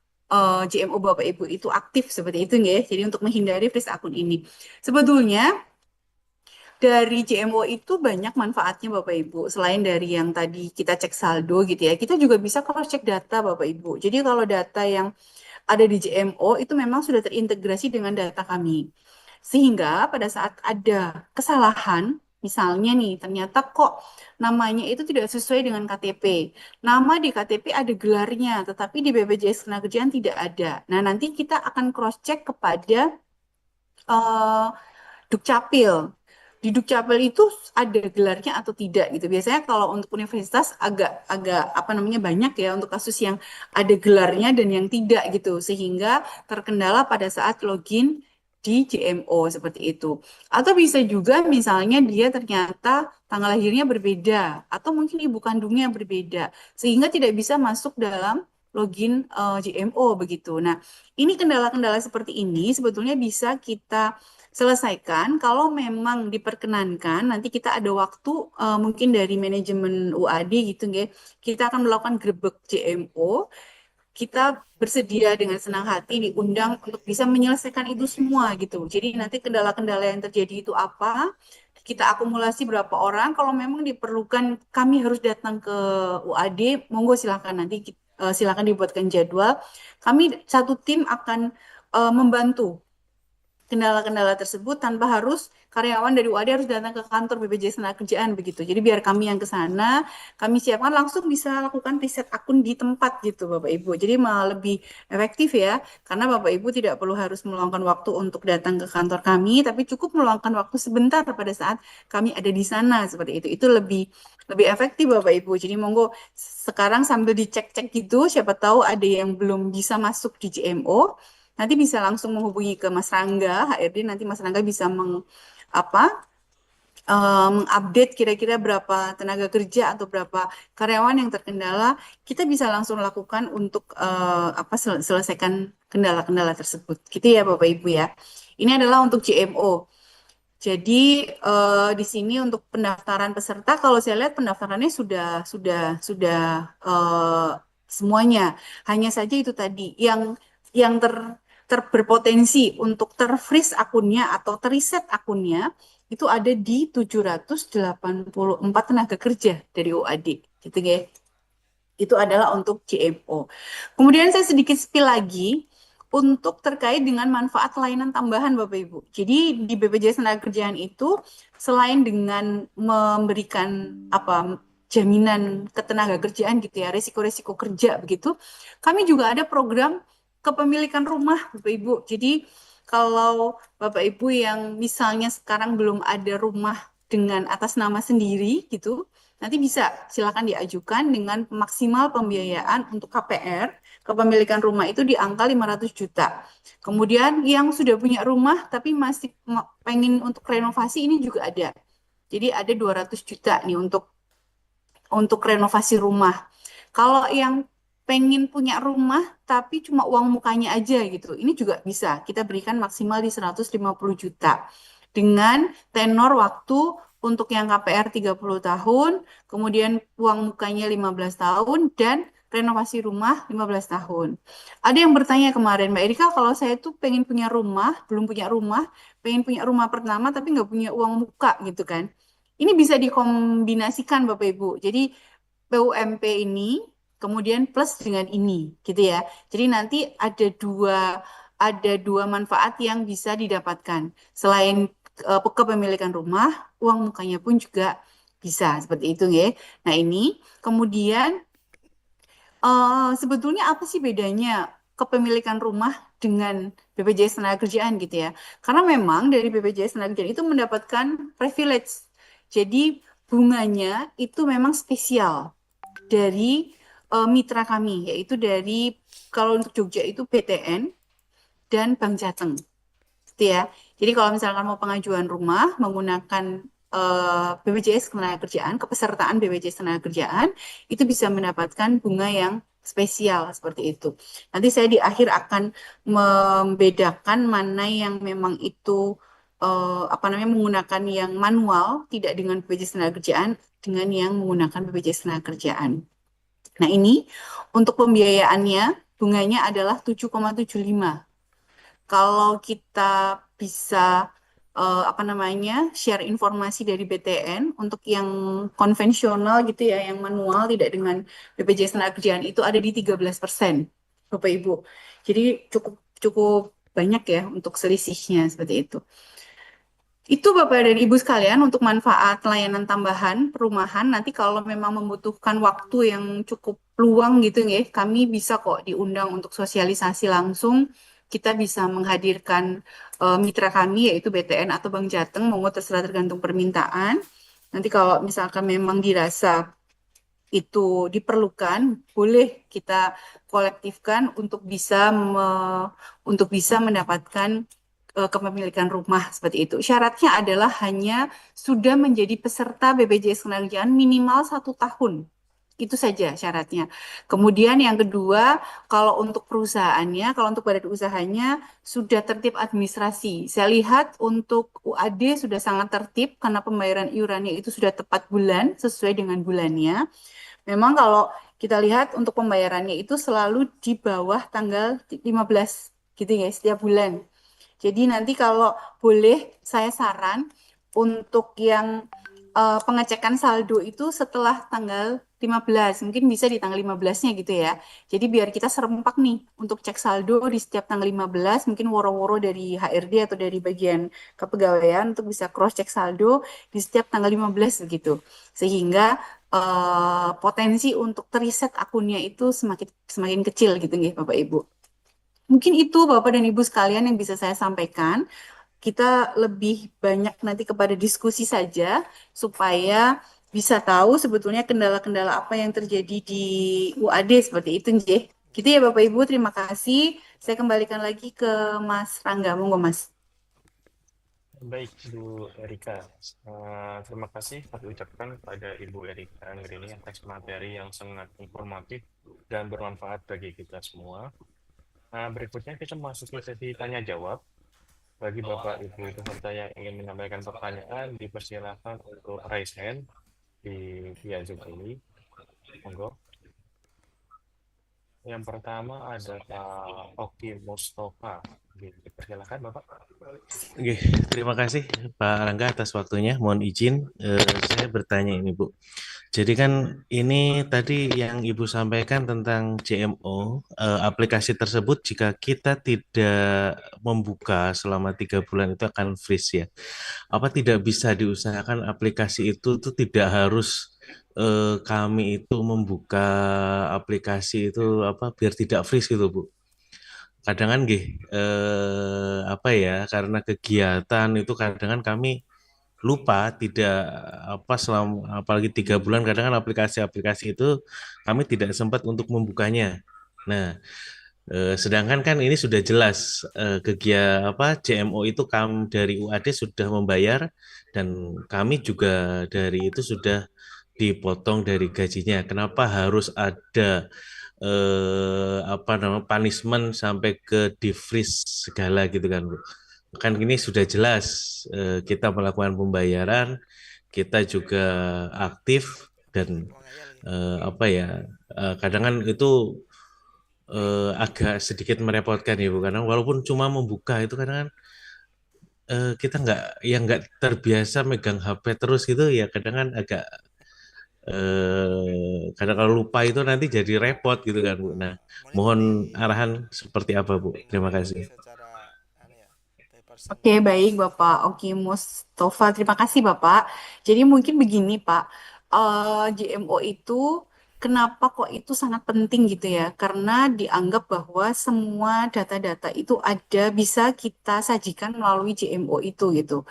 JMO Bapak Ibu itu aktif seperti itu ya. Jadi untuk menghindari freeze akun ini. Sebetulnya dari JMO itu banyak manfaatnya Bapak Ibu. Selain dari yang tadi kita cek saldo gitu ya, kita juga bisa cross check data Bapak Ibu. Jadi kalau data yang ada di JMO itu memang sudah terintegrasi dengan data kami. Sehingga pada saat ada kesalahan, misalnya nih, ternyata kok namanya itu tidak sesuai dengan KTP. Nama di KTP ada gelarnya, tetapi di BPJS Ketenagakerjaan tidak ada. Nah, nanti kita akan cross-check kepada eh, Dukcapil. Di Dukcapil itu ada gelarnya atau tidak gitu. Biasanya kalau untuk universitas agak agak apa namanya banyak ya untuk kasus yang ada gelarnya dan yang tidak gitu sehingga terkendala pada saat login di JMO seperti itu. Atau bisa juga misalnya dia ternyata tanggal lahirnya berbeda atau mungkin ibu kandungnya berbeda sehingga tidak bisa masuk dalam login JMO begitu. Nah, ini kendala-kendala seperti ini sebetulnya bisa kita selesaikan kalau memang diperkenankan nanti kita ada waktu mungkin dari manajemen UAD gitu ya kita akan melakukan grebek JMO kita bersedia dengan senang hati diundang untuk bisa menyelesaikan itu semua gitu jadi nanti kendala-kendala yang terjadi itu apa kita akumulasi berapa orang kalau memang diperlukan kami harus datang ke UAD monggo silakan nanti silakan dibuatkan jadwal kami satu tim akan membantu kendala-kendala tersebut tanpa harus karyawan dari UAD harus datang ke kantor BPJS Ketenagakerjaan begitu. Jadi biar kami yang ke sana, kami siapkan langsung bisa lakukan riset akun di tempat gitu Bapak Ibu. Jadi malah lebih efektif ya, karena Bapak Ibu tidak perlu harus meluangkan waktu untuk datang ke kantor kami, tapi cukup meluangkan waktu sebentar pada saat kami ada di sana seperti itu. Itu lebih lebih efektif Bapak Ibu. Jadi monggo sekarang sambil dicek-cek gitu, siapa tahu ada yang belum bisa masuk di JMO. Nanti bisa langsung menghubungi ke Mas Rangga, HRD, nanti Mas Rangga bisa apa, mengupdate kira-kira berapa tenaga kerja atau berapa karyawan yang terkendala, kita bisa langsung lakukan untuk selesaikan kendala-kendala tersebut. Gitu ya Bapak Ibu ya. Ini adalah untuk JMO. Jadi di sini untuk pendaftaran peserta, kalau saya lihat pendaftarannya sudah semuanya. Hanya saja itu tadi yang berpotensi untuk terfreeze akunnya atau teriset akunnya itu ada di 784 tenaga kerja dari UAD, gitu ya. Itu adalah untuk JMO. Kemudian saya sedikit spill lagi untuk terkait dengan manfaat layanan tambahan Bapak Ibu. Jadi di BPJS Ketenagakerjaan itu selain dengan memberikan jaminan ketenagakerjaan gitu ya, resiko-resiko kerja begitu. Kami juga ada program kepemilikan rumah Bapak Ibu. Jadi kalau Bapak Ibu yang misalnya sekarang belum ada rumah dengan atas nama sendiri gitu, nanti bisa silakan diajukan dengan maksimal pembiayaan untuk KPR, kepemilikan rumah itu di angka 500 juta. Kemudian yang sudah punya rumah tapi masih pengen untuk renovasi ini juga ada. Jadi ada 200 juta nih untuk renovasi rumah. Kalau yang pengen punya rumah tapi cuma uang mukanya aja gitu, ini juga bisa. Kita berikan maksimal di 150 juta. Dengan tenor waktu untuk yang KPR 30 tahun, kemudian uang mukanya 15 tahun, dan renovasi rumah 15 tahun. Ada yang bertanya kemarin, Mbak Erika, kalau saya tuh pengen punya rumah, belum punya rumah, pengen punya rumah pertama tapi nggak punya uang muka gitu kan. Ini bisa dikombinasikan Bapak Ibu. Jadi PUMP ini kemudian plus dengan ini gitu ya. Jadi nanti ada dua manfaat yang bisa didapatkan. Selain kepemilikan rumah, uang mukanya pun juga bisa seperti itu ya. Nah, ini kemudian sebetulnya apa sih bedanya kepemilikan rumah dengan BPJS Tenagakerjaan gitu ya? Karena memang dari BPJS Tenagakerjaan itu mendapatkan privilege. Jadi bunganya itu memang spesial dari mitra kami, yaitu dari kalau untuk Jogja itu BTN dan Bank Jateng, gitu ya. Jadi kalau misalkan mau pengajuan rumah menggunakan BPJS Ketenagakerjaan, kepesertaan BPJS Ketenagakerjaan, itu bisa mendapatkan bunga yang spesial seperti itu. Nanti saya di akhir akan membedakan mana yang memang itu apa namanya menggunakan yang manual, tidak dengan BPJS Ketenagakerjaan, dengan yang menggunakan BPJS Ketenagakerjaan. Nah, ini untuk pembiayaannya bunganya adalah 7,75. Kalau kita bisa apa namanya share informasi dari BTN untuk yang konvensional gitu ya, yang manual tidak dengan BPJS Ketenagakerjaan itu ada di 13%, Bapak Ibu. Jadi cukup cukup banyak ya untuk selisihnya seperti itu. Itu Bapak dan Ibu sekalian untuk manfaat layanan tambahan perumahan. Nanti kalau memang membutuhkan waktu yang cukup luang gitu ya, kami bisa kok diundang untuk sosialisasi langsung. Kita bisa menghadirkan mitra kami yaitu BTN atau Bank Jateng, monggo terserah tergantung permintaan. Nanti kalau misalkan memang dirasa itu diperlukan, boleh kita kolektifkan untuk bisa mendapatkan kepemilikan rumah seperti itu. Syaratnya adalah hanya sudah menjadi peserta BPJS Ketenagakerjaan minimal 1 tahun. Itu saja syaratnya. Kemudian yang kedua, kalau untuk perusahaannya, kalau untuk badan usahanya sudah tertib administrasi. Saya lihat untuk UAD sudah sangat tertib karena pembayaran iurannya itu sudah tepat bulan, sesuai dengan bulannya. Memang kalau kita lihat untuk pembayarannya itu selalu di bawah tanggal 15 gitu ya, setiap bulan. Jadi nanti kalau boleh saya saran untuk yang pengecekan saldo itu setelah tanggal 15, mungkin bisa di tanggal 15-nya gitu ya. Jadi biar kita serempak nih untuk cek saldo di setiap tanggal 15, mungkin woro-woro dari HRD atau dari bagian kepegawaian untuk bisa cross cek saldo di setiap tanggal 15 begitu. Sehingga potensi untuk teriset akunnya itu semakin semakin kecil gitu nih Bapak Ibu. Mungkin itu Bapak dan Ibu sekalian yang bisa saya sampaikan. Kita lebih banyak nanti kepada diskusi saja supaya bisa tahu sebetulnya kendala-kendala apa yang terjadi di UAD seperti itu, Nggih. Gitu ya Bapak Ibu, terima kasih. Saya kembalikan lagi ke Mas Rangga, monggo Mas. Baik, Bu Erika. Terima kasih kami ucapkan kepada Ibu Erika Anggrini atas materi yang sangat informatif dan bermanfaat bagi kita semua. Berikutnya kita masuk ke sesi tanya jawab. Bagi Bapak Ibu peserta yang ingin menyampaikan pertanyaan, dipersilakan untuk raise hand via Zoom ini. Monggo. Yang pertama ada Pak Oki Mustafa. Dipersilakan Bapak. Oke, terima kasih Pak Rangga atas waktunya. Mohon izin, saya bertanya ini Bu. Jadi kan ini tadi yang Ibu sampaikan tentang JMO, aplikasi tersebut jika kita tidak membuka selama 3 bulan itu akan freeze ya. Apa tidak bisa diusahakan aplikasi itu tuh tidak harus kami itu membuka aplikasi itu apa biar tidak freeze gitu Bu. Kadang kan apa ya karena kegiatan itu kadang kan kami lupa tidak apa selama apalagi 3 bulan kadang kan aplikasi-aplikasi itu kami tidak sempat untuk membukanya. Nah, sedangkan kan ini sudah jelas kegiatan apa JMO itu kami dari UAD sudah membayar dan kami juga dari itu sudah dipotong dari gajinya. Kenapa harus ada apa namanya punishment sampai ke di-freeze segala gitu kan, Bu? Kan ini sudah jelas kita melakukan pembayaran, kita juga aktif dan Mau ngeyel lagi. apa ya kadang kan itu agak sedikit merepotkan ya Bu karena walaupun cuma membuka itu kadang kan kita nggak terbiasa megang HP terus gitu ya kadang kan agak kadang kalau lupa itu nanti jadi repot gitu kan Bu. Nah, mohon Monitoring arahan seperti apa Bu? Terima monitoring kasih. secara anu ya, by person. Oke, baik Bapak Oki Mustafa. Terima kasih Bapak. Jadi mungkin begini Pak, GMO itu kenapa kok itu sangat penting gitu ya? Karena dianggap bahwa semua data-data itu ada bisa kita sajikan melalui GMO itu gitu.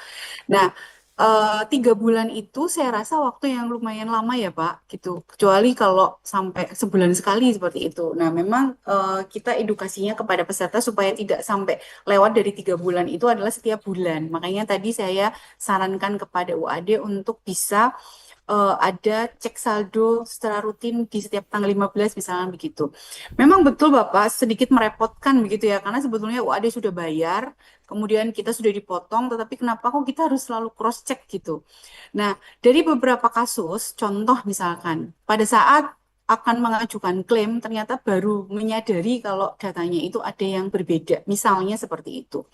Nah, 3 bulan itu saya rasa waktu yang lumayan lama ya Pak, gitu. Kecuali kalau sampai sebulan sekali seperti itu. Nah, memang kita edukasinya kepada peserta supaya tidak sampai lewat dari 3 bulan itu adalah setiap bulan. Makanya tadi saya sarankan kepada UAD untuk bisa ada cek saldo secara rutin di setiap tanggal 15 misalnya begitu. Memang betul Bapak sedikit merepotkan begitu ya karena sebetulnya UAD sudah bayar, kemudian kita sudah dipotong tetapi kenapa kok kita harus selalu cross check gitu. Nah, dari beberapa kasus contoh misalkan pada saat akan mengajukan klaim ternyata baru menyadari kalau datanya itu ada yang berbeda. Misalnya seperti itu.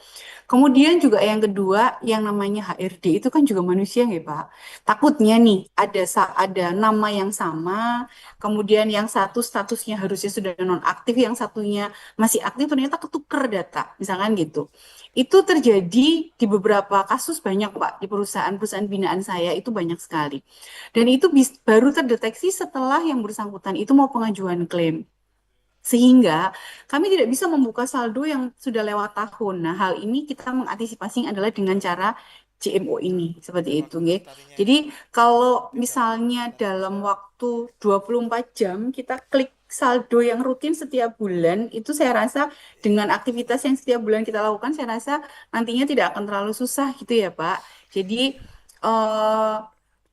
Kemudian juga yang kedua, yang namanya HRD itu kan juga manusia ya Pak. Takutnya nih ada nama yang sama, kemudian yang satu statusnya harusnya sudah nonaktif, yang satunya masih aktif ternyata ketuker data, misalkan gitu. Itu terjadi di beberapa kasus banyak Pak di perusahaan-perusahaan binaan saya itu banyak sekali. Dan itu baru terdeteksi setelah yang bersangkutan itu mau pengajuan klaim. Sehingga kami tidak bisa membuka saldo yang sudah lewat tahun. Nah, hal ini kita mengantisipasi adalah dengan cara JMO ini, seperti Cara itu, nggih. terdaftarnya Jadi, ya, kalau beda Pak. misalnya Beda. dalam waktu 24 jam kita klik saldo yang rutin setiap bulan, itu saya rasa dengan aktivitas yang setiap bulan kita lakukan, saya rasa nantinya tidak akan terlalu susah gitu ya, Pak. Jadi, eh,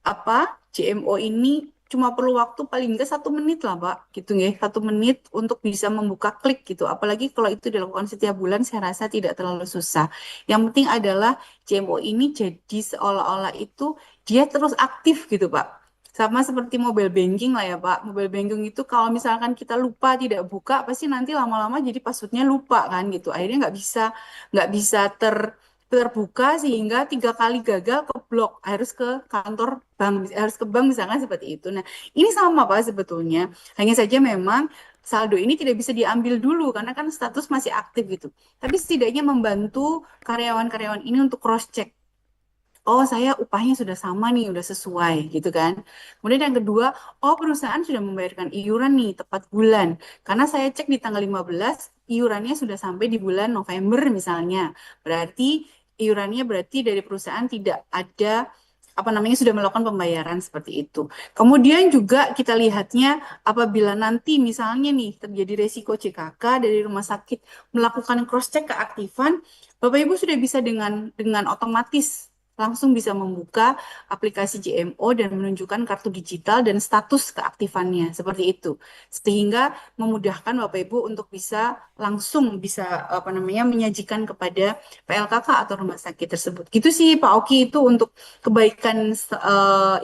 apa JMO ini cuma perlu waktu paling enggak 1 menit lah Pak gitu nggih 1 menit untuk bisa membuka klik gitu apalagi kalau itu dilakukan setiap bulan saya rasa tidak terlalu susah yang penting adalah JMO ini jadi seolah-olah itu dia terus aktif gitu Pak sama seperti mobile banking lah ya Pak mobile banking itu kalau misalkan kita lupa tidak buka pasti nanti lama-lama jadi passwordnya lupa kan gitu akhirnya nggak bisa terbuka sehingga 3 kali gagal ke blok harus ke kantor bank harus ke bank misalkan seperti itu. Nah ini sama Pak sebetulnya hanya saja memang saldo ini tidak bisa diambil dulu karena kan status masih aktif gitu. Tapi setidaknya membantu karyawan-karyawan ini untuk cross check. Oh, saya upahnya sudah sama nih, udah sesuai gitu kan. Kemudian yang kedua, oh perusahaan sudah membayarkan iuran nih tepat bulan. Karena saya cek di tanggal 15, iurannya sudah sampai di bulan November misalnya. Berarti iurannya berarti dari perusahaan tidak ada apa namanya sudah melakukan pembayaran seperti itu. Kemudian juga kita lihatnya apabila nanti misalnya nih terjadi resiko CKK dari rumah sakit melakukan cross check keaktifan, Bapak Ibu sudah bisa dengan otomatis langsung bisa membuka aplikasi JMO dan menunjukkan kartu digital dan status keaktifannya seperti itu. Sehingga memudahkan Bapak Ibu untuk bisa langsung bisa apa namanya menyajikan kepada PLKK atau rumah sakit tersebut. Gitu sih Pak Oki itu untuk kebaikan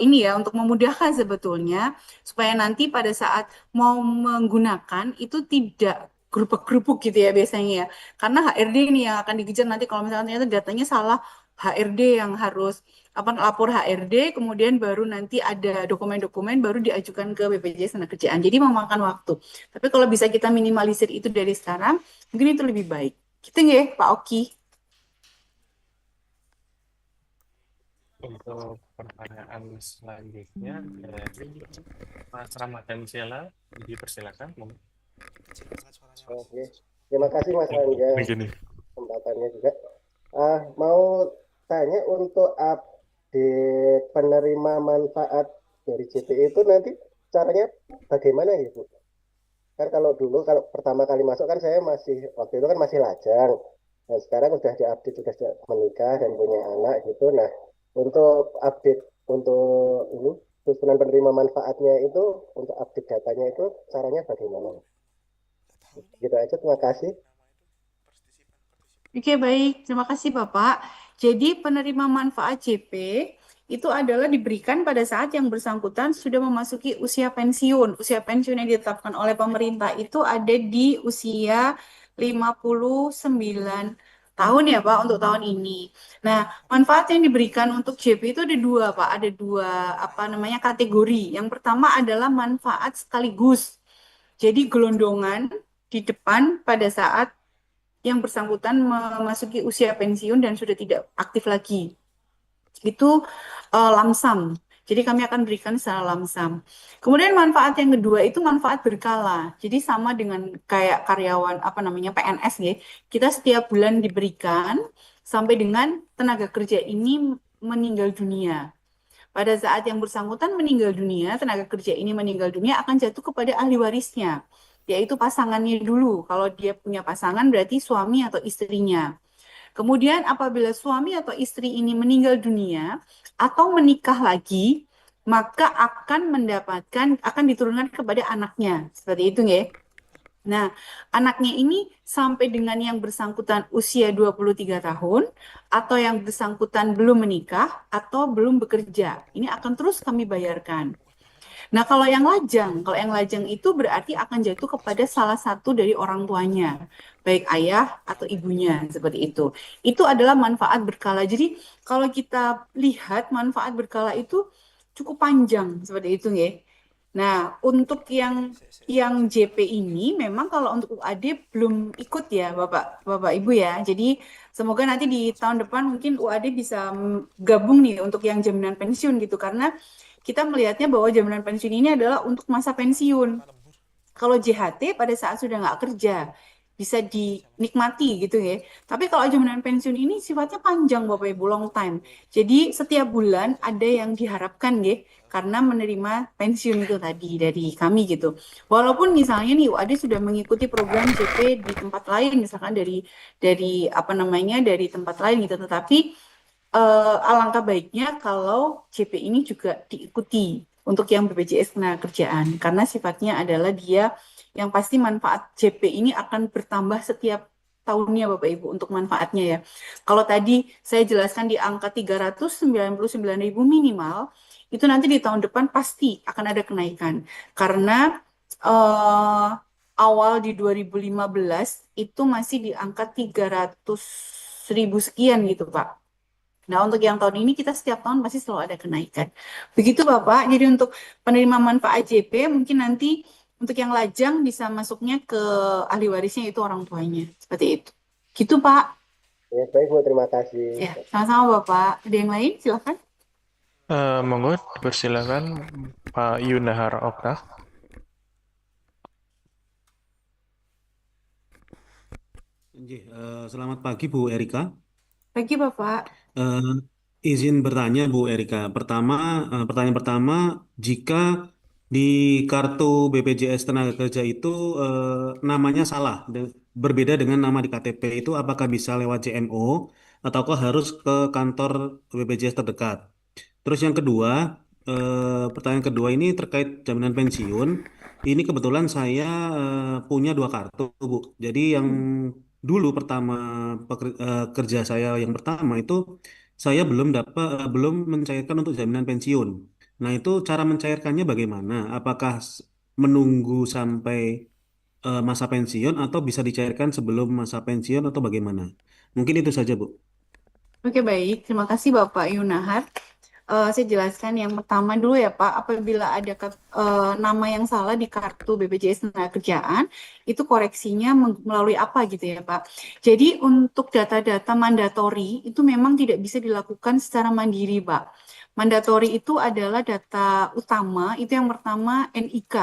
ini ya untuk memudahkan sebetulnya supaya nanti pada saat mau menggunakan itu tidak gerubuk-gerubuk gitu ya biasanya ya. Karena HRD ini yang akan dikejar nanti kalau misalnya ternyata datanya salah HRD yang harus apa lapor HRD kemudian baru nanti ada dokumen-dokumen baru diajukan ke BPJS Tenagakerjaan. Jadi memakan waktu. Tapi kalau bisa kita minimalisir itu dari sekarang, mungkin itu lebih baik. Gitu nggih, Pak Oki. Untuk pertanyaan selanjutnya dari Mas Ramadan Sela, dipersilakan. Kecil banget suaranya, Mas. Oke, terima kasih Mas Angga Begini. kesempatannya juga. Mau tanya untuk update penerima manfaat dari JP itu nanti caranya bagaimana ya Bu? Kan kalau pertama kali masuk kan saya waktu itu kan masih lajang. Dan sekarang udah diupdate sudah menikah dan punya anak gitu. Nah, untuk update untuk ini susunan penerima manfaatnya itu untuk update datanya itu caranya bagaimana? Gitu aja, terima kasih. Oke, baik. Terima kasih, Bapak. Jadi, penerima manfaat JP itu adalah diberikan pada saat yang bersangkutan sudah memasuki usia pensiun. Usia pensiun yang ditetapkan oleh pemerintah itu ada di usia 59 tahun ya, Pak, untuk tahun ini. Nah, manfaat yang diberikan untuk JP itu ada dua, Pak. Ada dua, kategori. Yang pertama adalah manfaat sekaligus. Jadi, gelondongan di depan pada saat yang bersangkutan memasuki usia pensiun dan sudah tidak aktif lagi. Itu lamsam. Jadi kami akan berikan secara lamsam. Kemudian manfaat yang kedua itu manfaat berkala. Jadi sama dengan kayak karyawan PNS ya. Kita setiap bulan diberikan sampai dengan tenaga kerja ini meninggal dunia. Pada saat yang bersangkutan meninggal dunia, tenaga kerja ini meninggal dunia akan jatuh kepada ahli warisnya, yaitu pasangannya dulu. Kalau dia punya pasangan berarti suami atau istrinya. Kemudian apabila suami atau istri ini meninggal dunia atau menikah lagi, maka akan diturunkan kepada anaknya. Seperti itu ya. Nah, anaknya ini sampai dengan yang bersangkutan usia 23 tahun atau yang bersangkutan belum menikah atau belum bekerja. Ini akan terus kami bayarkan. Nah, kalau yang lajang itu berarti akan jatuh kepada salah satu dari orang tuanya, baik ayah atau ibunya, seperti itu. Itu adalah manfaat berkala. Jadi, kalau kita lihat manfaat berkala itu cukup panjang, seperti itu ya. Nah, untuk yang JP ini memang kalau untuk UAD belum ikut ya, Bapak Ibu ya. Jadi, semoga nanti di tahun depan mungkin UAD bisa gabung nih untuk yang jaminan pensiun gitu, karena kita melihatnya bahwa jaminan pensiun ini adalah untuk masa pensiun. Kalau JHT pada saat sudah nggak kerja, bisa dinikmati gitu ya. Tapi kalau jaminan pensiun ini sifatnya panjang Bapak Ibu, long time. Jadi setiap bulan ada yang diharapkan ya, karena menerima pensiun itu tadi dari kami gitu. Walaupun misalnya nih UAD sudah mengikuti program JP di tempat lain, misalkan dari dari tempat lain gitu, tetapi alangkah baiknya kalau JP ini juga diikuti untuk yang BPJS Ketenagakerjaan, karena sifatnya adalah dia yang pasti manfaat JP ini akan bertambah setiap tahunnya Bapak Ibu untuk manfaatnya ya. Kalau tadi saya jelaskan di angka 399.000 minimal, itu nanti di tahun depan pasti akan ada kenaikan. Karena awal di 2015 itu masih di angka 300.000 sekian gitu Pak. Nah, untuk yang tahun ini kita setiap tahun pasti selalu ada kenaikan. Begitu Bapak, jadi untuk penerima manfaat JP mungkin nanti untuk yang lajang bisa masuknya ke ahli warisnya itu orang tuanya. Seperti itu. Gitu Pak. Ya, baik Bu, terima kasih. Ya, sama-sama Bapak. Ada yang lain? Silakan. Monggo, persilakan Pak Yunahar Okta. Selamat pagi Bu Erika. Pagi Bapak. Izin bertanya Bu Erika. Pertanyaan pertama, jika di kartu BPJS Tenaga Kerja itu namanya salah, berbeda dengan nama di KTP itu, apakah bisa lewat JMO ataukah harus ke kantor BPJS terdekat? Terus yang kedua, pertanyaan kedua ini terkait jaminan pensiun. Ini kebetulan saya punya dua kartu, Bu. Jadi yang dulu pertama kerja saya yang pertama itu saya belum mencairkan untuk jaminan pensiun. Nah, itu cara mencairkannya bagaimana? Apakah menunggu sampai masa pensiun atau bisa dicairkan sebelum masa pensiun atau bagaimana? Mungkin itu saja, Bu. Oke, baik. Terima kasih Bapak Yunahar. Saya jelaskan yang pertama dulu ya Pak, apabila ada nama yang salah di kartu BPJS Ketenagakerjaan, itu koreksinya melalui apa gitu ya Pak. Jadi untuk data-data mandatori itu memang tidak bisa dilakukan secara mandiri Pak. Mandatori itu adalah data utama, itu yang pertama NIK,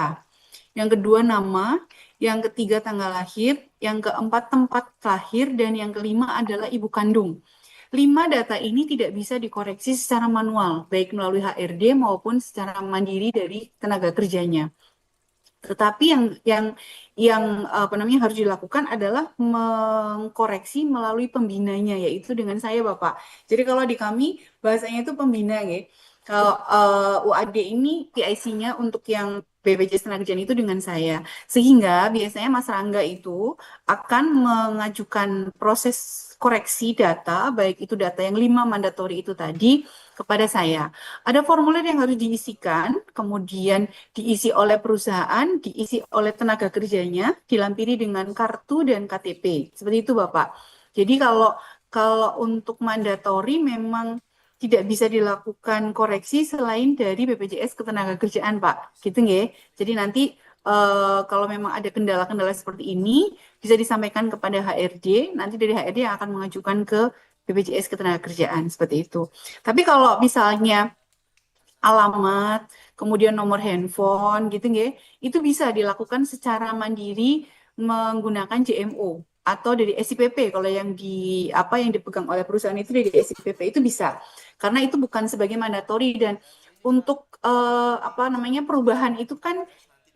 yang kedua nama, yang ketiga tanggal lahir, yang keempat tempat lahir, dan yang kelima adalah ibu kandung. 5 data ini tidak bisa dikoreksi secara manual, baik melalui HRD maupun secara mandiri dari tenaga kerjanya. Tetapi yang apa namanya harus dilakukan adalah mengkoreksi melalui pembinanya, yaitu dengan saya, Bapak. Jadi kalau di kami bahasanya itu pembina, ya. Kalau UAD ini PIC-nya untuk yang BPJS Tenaga itu dengan saya. Sehingga biasanya Mas Rangga itu akan mengajukan proses koreksi data, baik itu data yang 5 mandatori itu tadi, kepada saya. Ada formulir yang harus diisikan, kemudian diisi oleh perusahaan, diisi oleh tenaga kerjanya, dilampiri dengan kartu dan KTP. Seperti itu, Bapak. Jadi kalau untuk mandatori memang tidak bisa dilakukan koreksi selain dari BPJS Ketenagakerjaan, Pak. Gitu nggih. Jadi nanti kalau memang ada kendala-kendala seperti ini bisa disampaikan kepada HRD, nanti dari HRD yang akan mengajukan ke BPJS Ketenagakerjaan seperti itu. Tapi kalau misalnya alamat, kemudian nomor handphone gitu nggih, itu bisa dilakukan secara mandiri menggunakan JMO atau dari SIPP. Kalau yang yang dipegang oleh perusahaan itu dari SIPP itu bisa. Karena itu bukan sebagai mandatori, dan untuk perubahan itu kan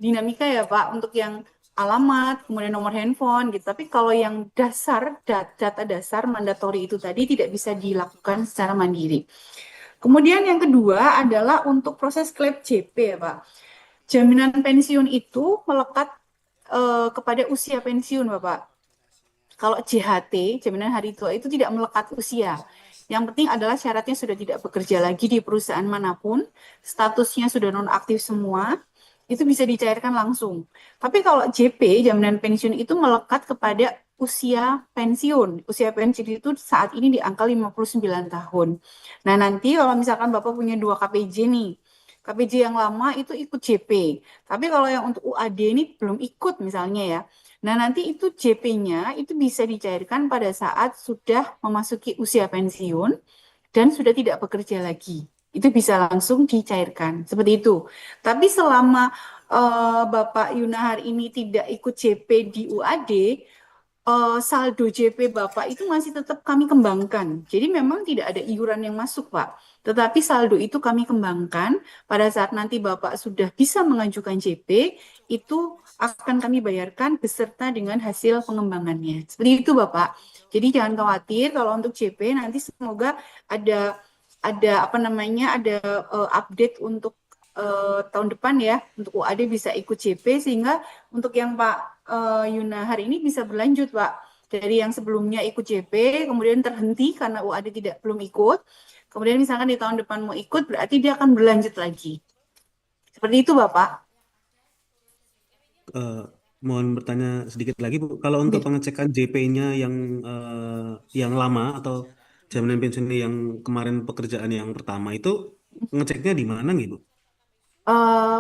dinamika ya, Pak, untuk yang alamat, kemudian nomor handphone gitu. Tapi kalau yang dasar data dasar mandatori itu tadi tidak bisa dilakukan secara mandiri. Kemudian yang kedua adalah untuk proses klaim JP ya, Pak. Jaminan pensiun itu melekat kepada usia pensiun, Bapak. Kalau JHT, jaminan hari tua itu tidak melekat usia. Yang penting adalah syaratnya sudah tidak bekerja lagi di perusahaan manapun, statusnya sudah nonaktif semua, itu bisa dicairkan langsung. Tapi kalau JP, jaminan pensiun itu melekat kepada usia pensiun. Usia pensiun itu saat ini di angka 59 tahun. Nah, nanti kalau misalkan Bapak punya 2 KPJ nih, KPJ yang lama itu ikut JP. Tapi kalau yang untuk UAD ini belum ikut misalnya ya. Nah, nanti itu JP-nya itu bisa dicairkan pada saat sudah memasuki usia pensiun dan sudah tidak bekerja lagi. Itu bisa langsung dicairkan. Seperti itu. Tapi selama Bapak Yunahar ini tidak ikut JP di UAD, saldo JP Bapak itu masih tetap kami kembangkan. Jadi memang tidak ada iuran yang masuk, Pak. Tetapi saldo itu kami kembangkan pada saat nanti Bapak sudah bisa mengajukan JP, itu akan kami bayarkan beserta dengan hasil pengembangannya. Seperti itu, Bapak. Jadi jangan khawatir kalau untuk JP nanti semoga ada update untuk tahun depan ya, untuk UAD bisa ikut JP, sehingga untuk yang Pak Yunahar ini bisa berlanjut, Pak. Dari yang sebelumnya ikut JP, kemudian terhenti karena UAD belum ikut. Kemudian misalkan di tahun depan mau ikut, berarti dia akan berlanjut lagi. Seperti itu, Bapak. Mohon bertanya sedikit lagi, Bu. Kalau untuk pengecekan JP-nya yang lama atau jaminan pensiun yang kemarin pekerjaan yang pertama itu ngeceknya di mana nih, Bu?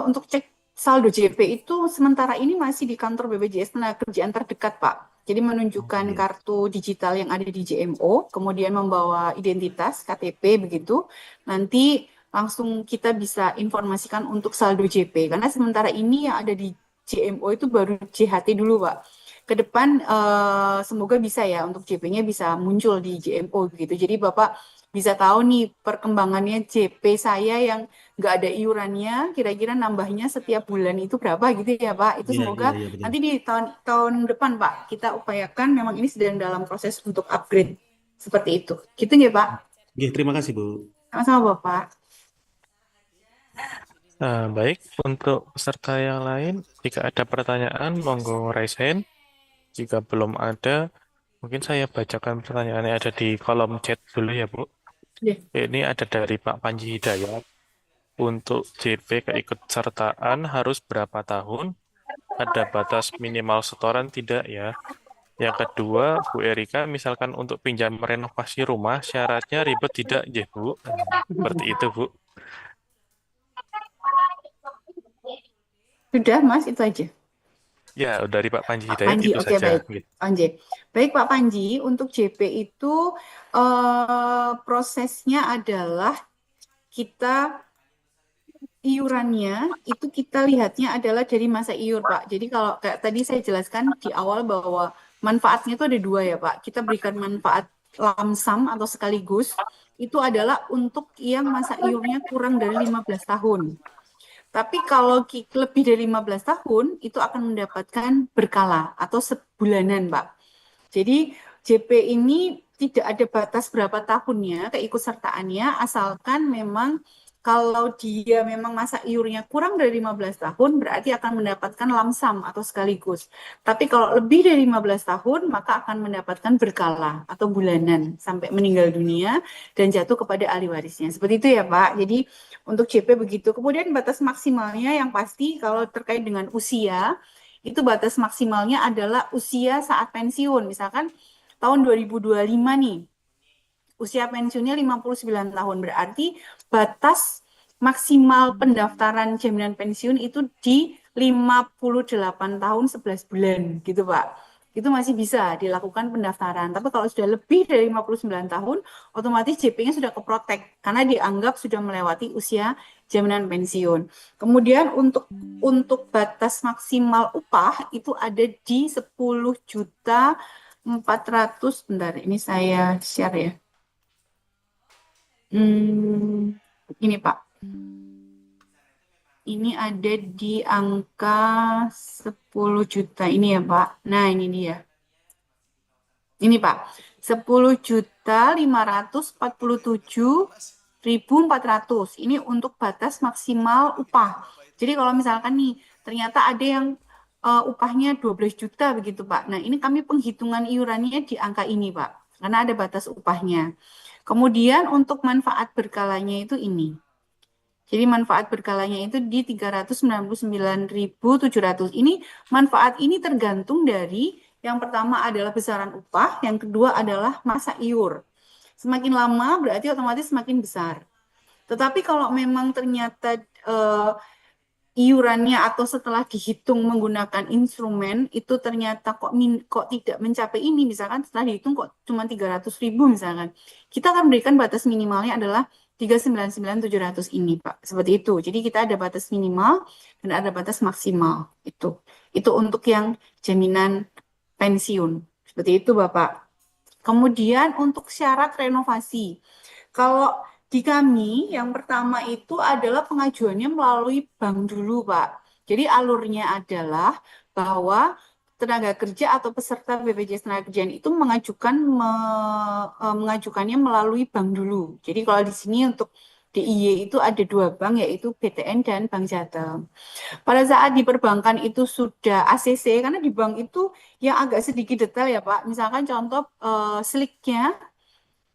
Untuk cek saldo JP itu sementara ini masih di kantor BPJS Tenagakerjaan terdekat, Pak. Jadi menunjukkan kartu digital yang ada di JMO, kemudian membawa identitas KTP begitu. Nanti langsung kita bisa informasikan untuk saldo JP. Karena sementara ini yang ada di JMO itu baru JHT dulu, Pak. Ke depan semoga bisa ya untuk JP-nya bisa muncul di JMO begitu. Jadi Bapak bisa tahu nih perkembangannya JP saya yang nggak ada iurannya, kira-kira nambahnya setiap bulan itu berapa gitu ya, Pak. Itu semoga betul. nanti di tahun depan, Pak, kita upayakan, memang ini sedang dalam proses untuk upgrade seperti itu. Gitu ya, Pak. Terima kasih, Bu. Sama-sama, Bapak. Baik, untuk peserta yang lain, jika ada pertanyaan, monggo raise hand. Jika belum ada, mungkin saya bacakan pertanyaan yang ada di kolom chat dulu ya, Bu. Ini ada dari Pak Panji Hidayat. Untuk JP keikutsertaan harus berapa tahun? Ada batas minimal setoran tidak ya? Yang kedua, Bu Erika, misalkan untuk pinjam renovasi rumah, syaratnya ribet tidak ya, Bu? Seperti itu, Bu. Sudah, Mas, itu aja. Ya, dari Pak Panji Hidayat Panji, itu oke, saja. baik. Gitu. Panji. Baik, Pak Panji, untuk JP itu prosesnya adalah kita iurannya itu kita lihatnya adalah dari masa iur, Pak. Jadi kalau kayak tadi saya jelaskan di awal bahwa manfaatnya itu ada dua ya, Pak. Kita berikan manfaat lamsam atau sekaligus, itu adalah untuk yang masa iurnya kurang dari 15 tahun. Tapi kalau lebih dari 15 tahun, itu akan mendapatkan berkala atau sebulanan, Pak. Jadi JP ini tidak ada batas berapa tahunnya keikutsertaannya, asalkan memang kalau dia memang masa iurnya kurang dari 15 tahun, berarti akan mendapatkan lamsam atau sekaligus. Tapi kalau lebih dari 15 tahun, maka akan mendapatkan berkala atau bulanan sampai meninggal dunia dan jatuh kepada ahli warisnya. Seperti itu ya Pak. Jadi untuk JP begitu. Kemudian batas maksimalnya yang pasti kalau terkait dengan usia, itu batas maksimalnya adalah usia saat pensiun. Misalkan tahun 2025 nih, usia pensiunnya 59 tahun. Berarti batas maksimal pendaftaran jaminan pensiun itu di 58 tahun 11 bulan gitu Pak. Itu masih bisa dilakukan pendaftaran. Tapi kalau sudah lebih dari 59 tahun, otomatis JP-nya sudah keprotek karena dianggap sudah melewati usia jaminan pensiun. Kemudian untuk batas maksimal upah itu ada di 10.400.000. Bentar, ini saya share ya. Ini Pak. Ini ada di angka 10 juta ini ya Pak. Nah ini dia. Ini Pak. 10.547.400. Ini untuk batas maksimal upah. Jadi kalau misalkan nih ternyata ada yang upahnya 12 juta begitu Pak. Nah ini kami penghitungan iurannya di angka ini Pak. Karena ada batas upahnya. Kemudian untuk manfaat berkalanya itu ini. Jadi manfaat berkalanya itu di 399.700. Ini manfaat ini tergantung dari yang pertama adalah besaran upah, yang kedua adalah masa iur. Semakin lama berarti otomatis semakin besar. Tetapi kalau memang ternyata iurannya atau setelah dihitung menggunakan instrumen itu ternyata kok tidak mencapai ini, misalkan setelah dihitung kok cuma 300.000 misalkan, kita akan berikan batas minimalnya adalah 399.700 ini Pak, seperti itu. Jadi kita ada batas minimal dan ada batas maksimal itu untuk yang jaminan pensiun seperti itu Bapak. Kemudian untuk syarat renovasi, kalau di kami, yang pertama itu adalah pengajuannya melalui bank dulu, Pak. Jadi alurnya adalah bahwa tenaga kerja atau peserta BPJS Tenagakerjaan itu mengajukannya melalui bank dulu. Jadi kalau di sini untuk DIY itu ada dua bank, yaitu BTN dan Bank Jateng. Pada saat di perbankan itu sudah ACC, karena di bank itu yang agak sedikit detail ya Pak. Misalkan contoh sliknya,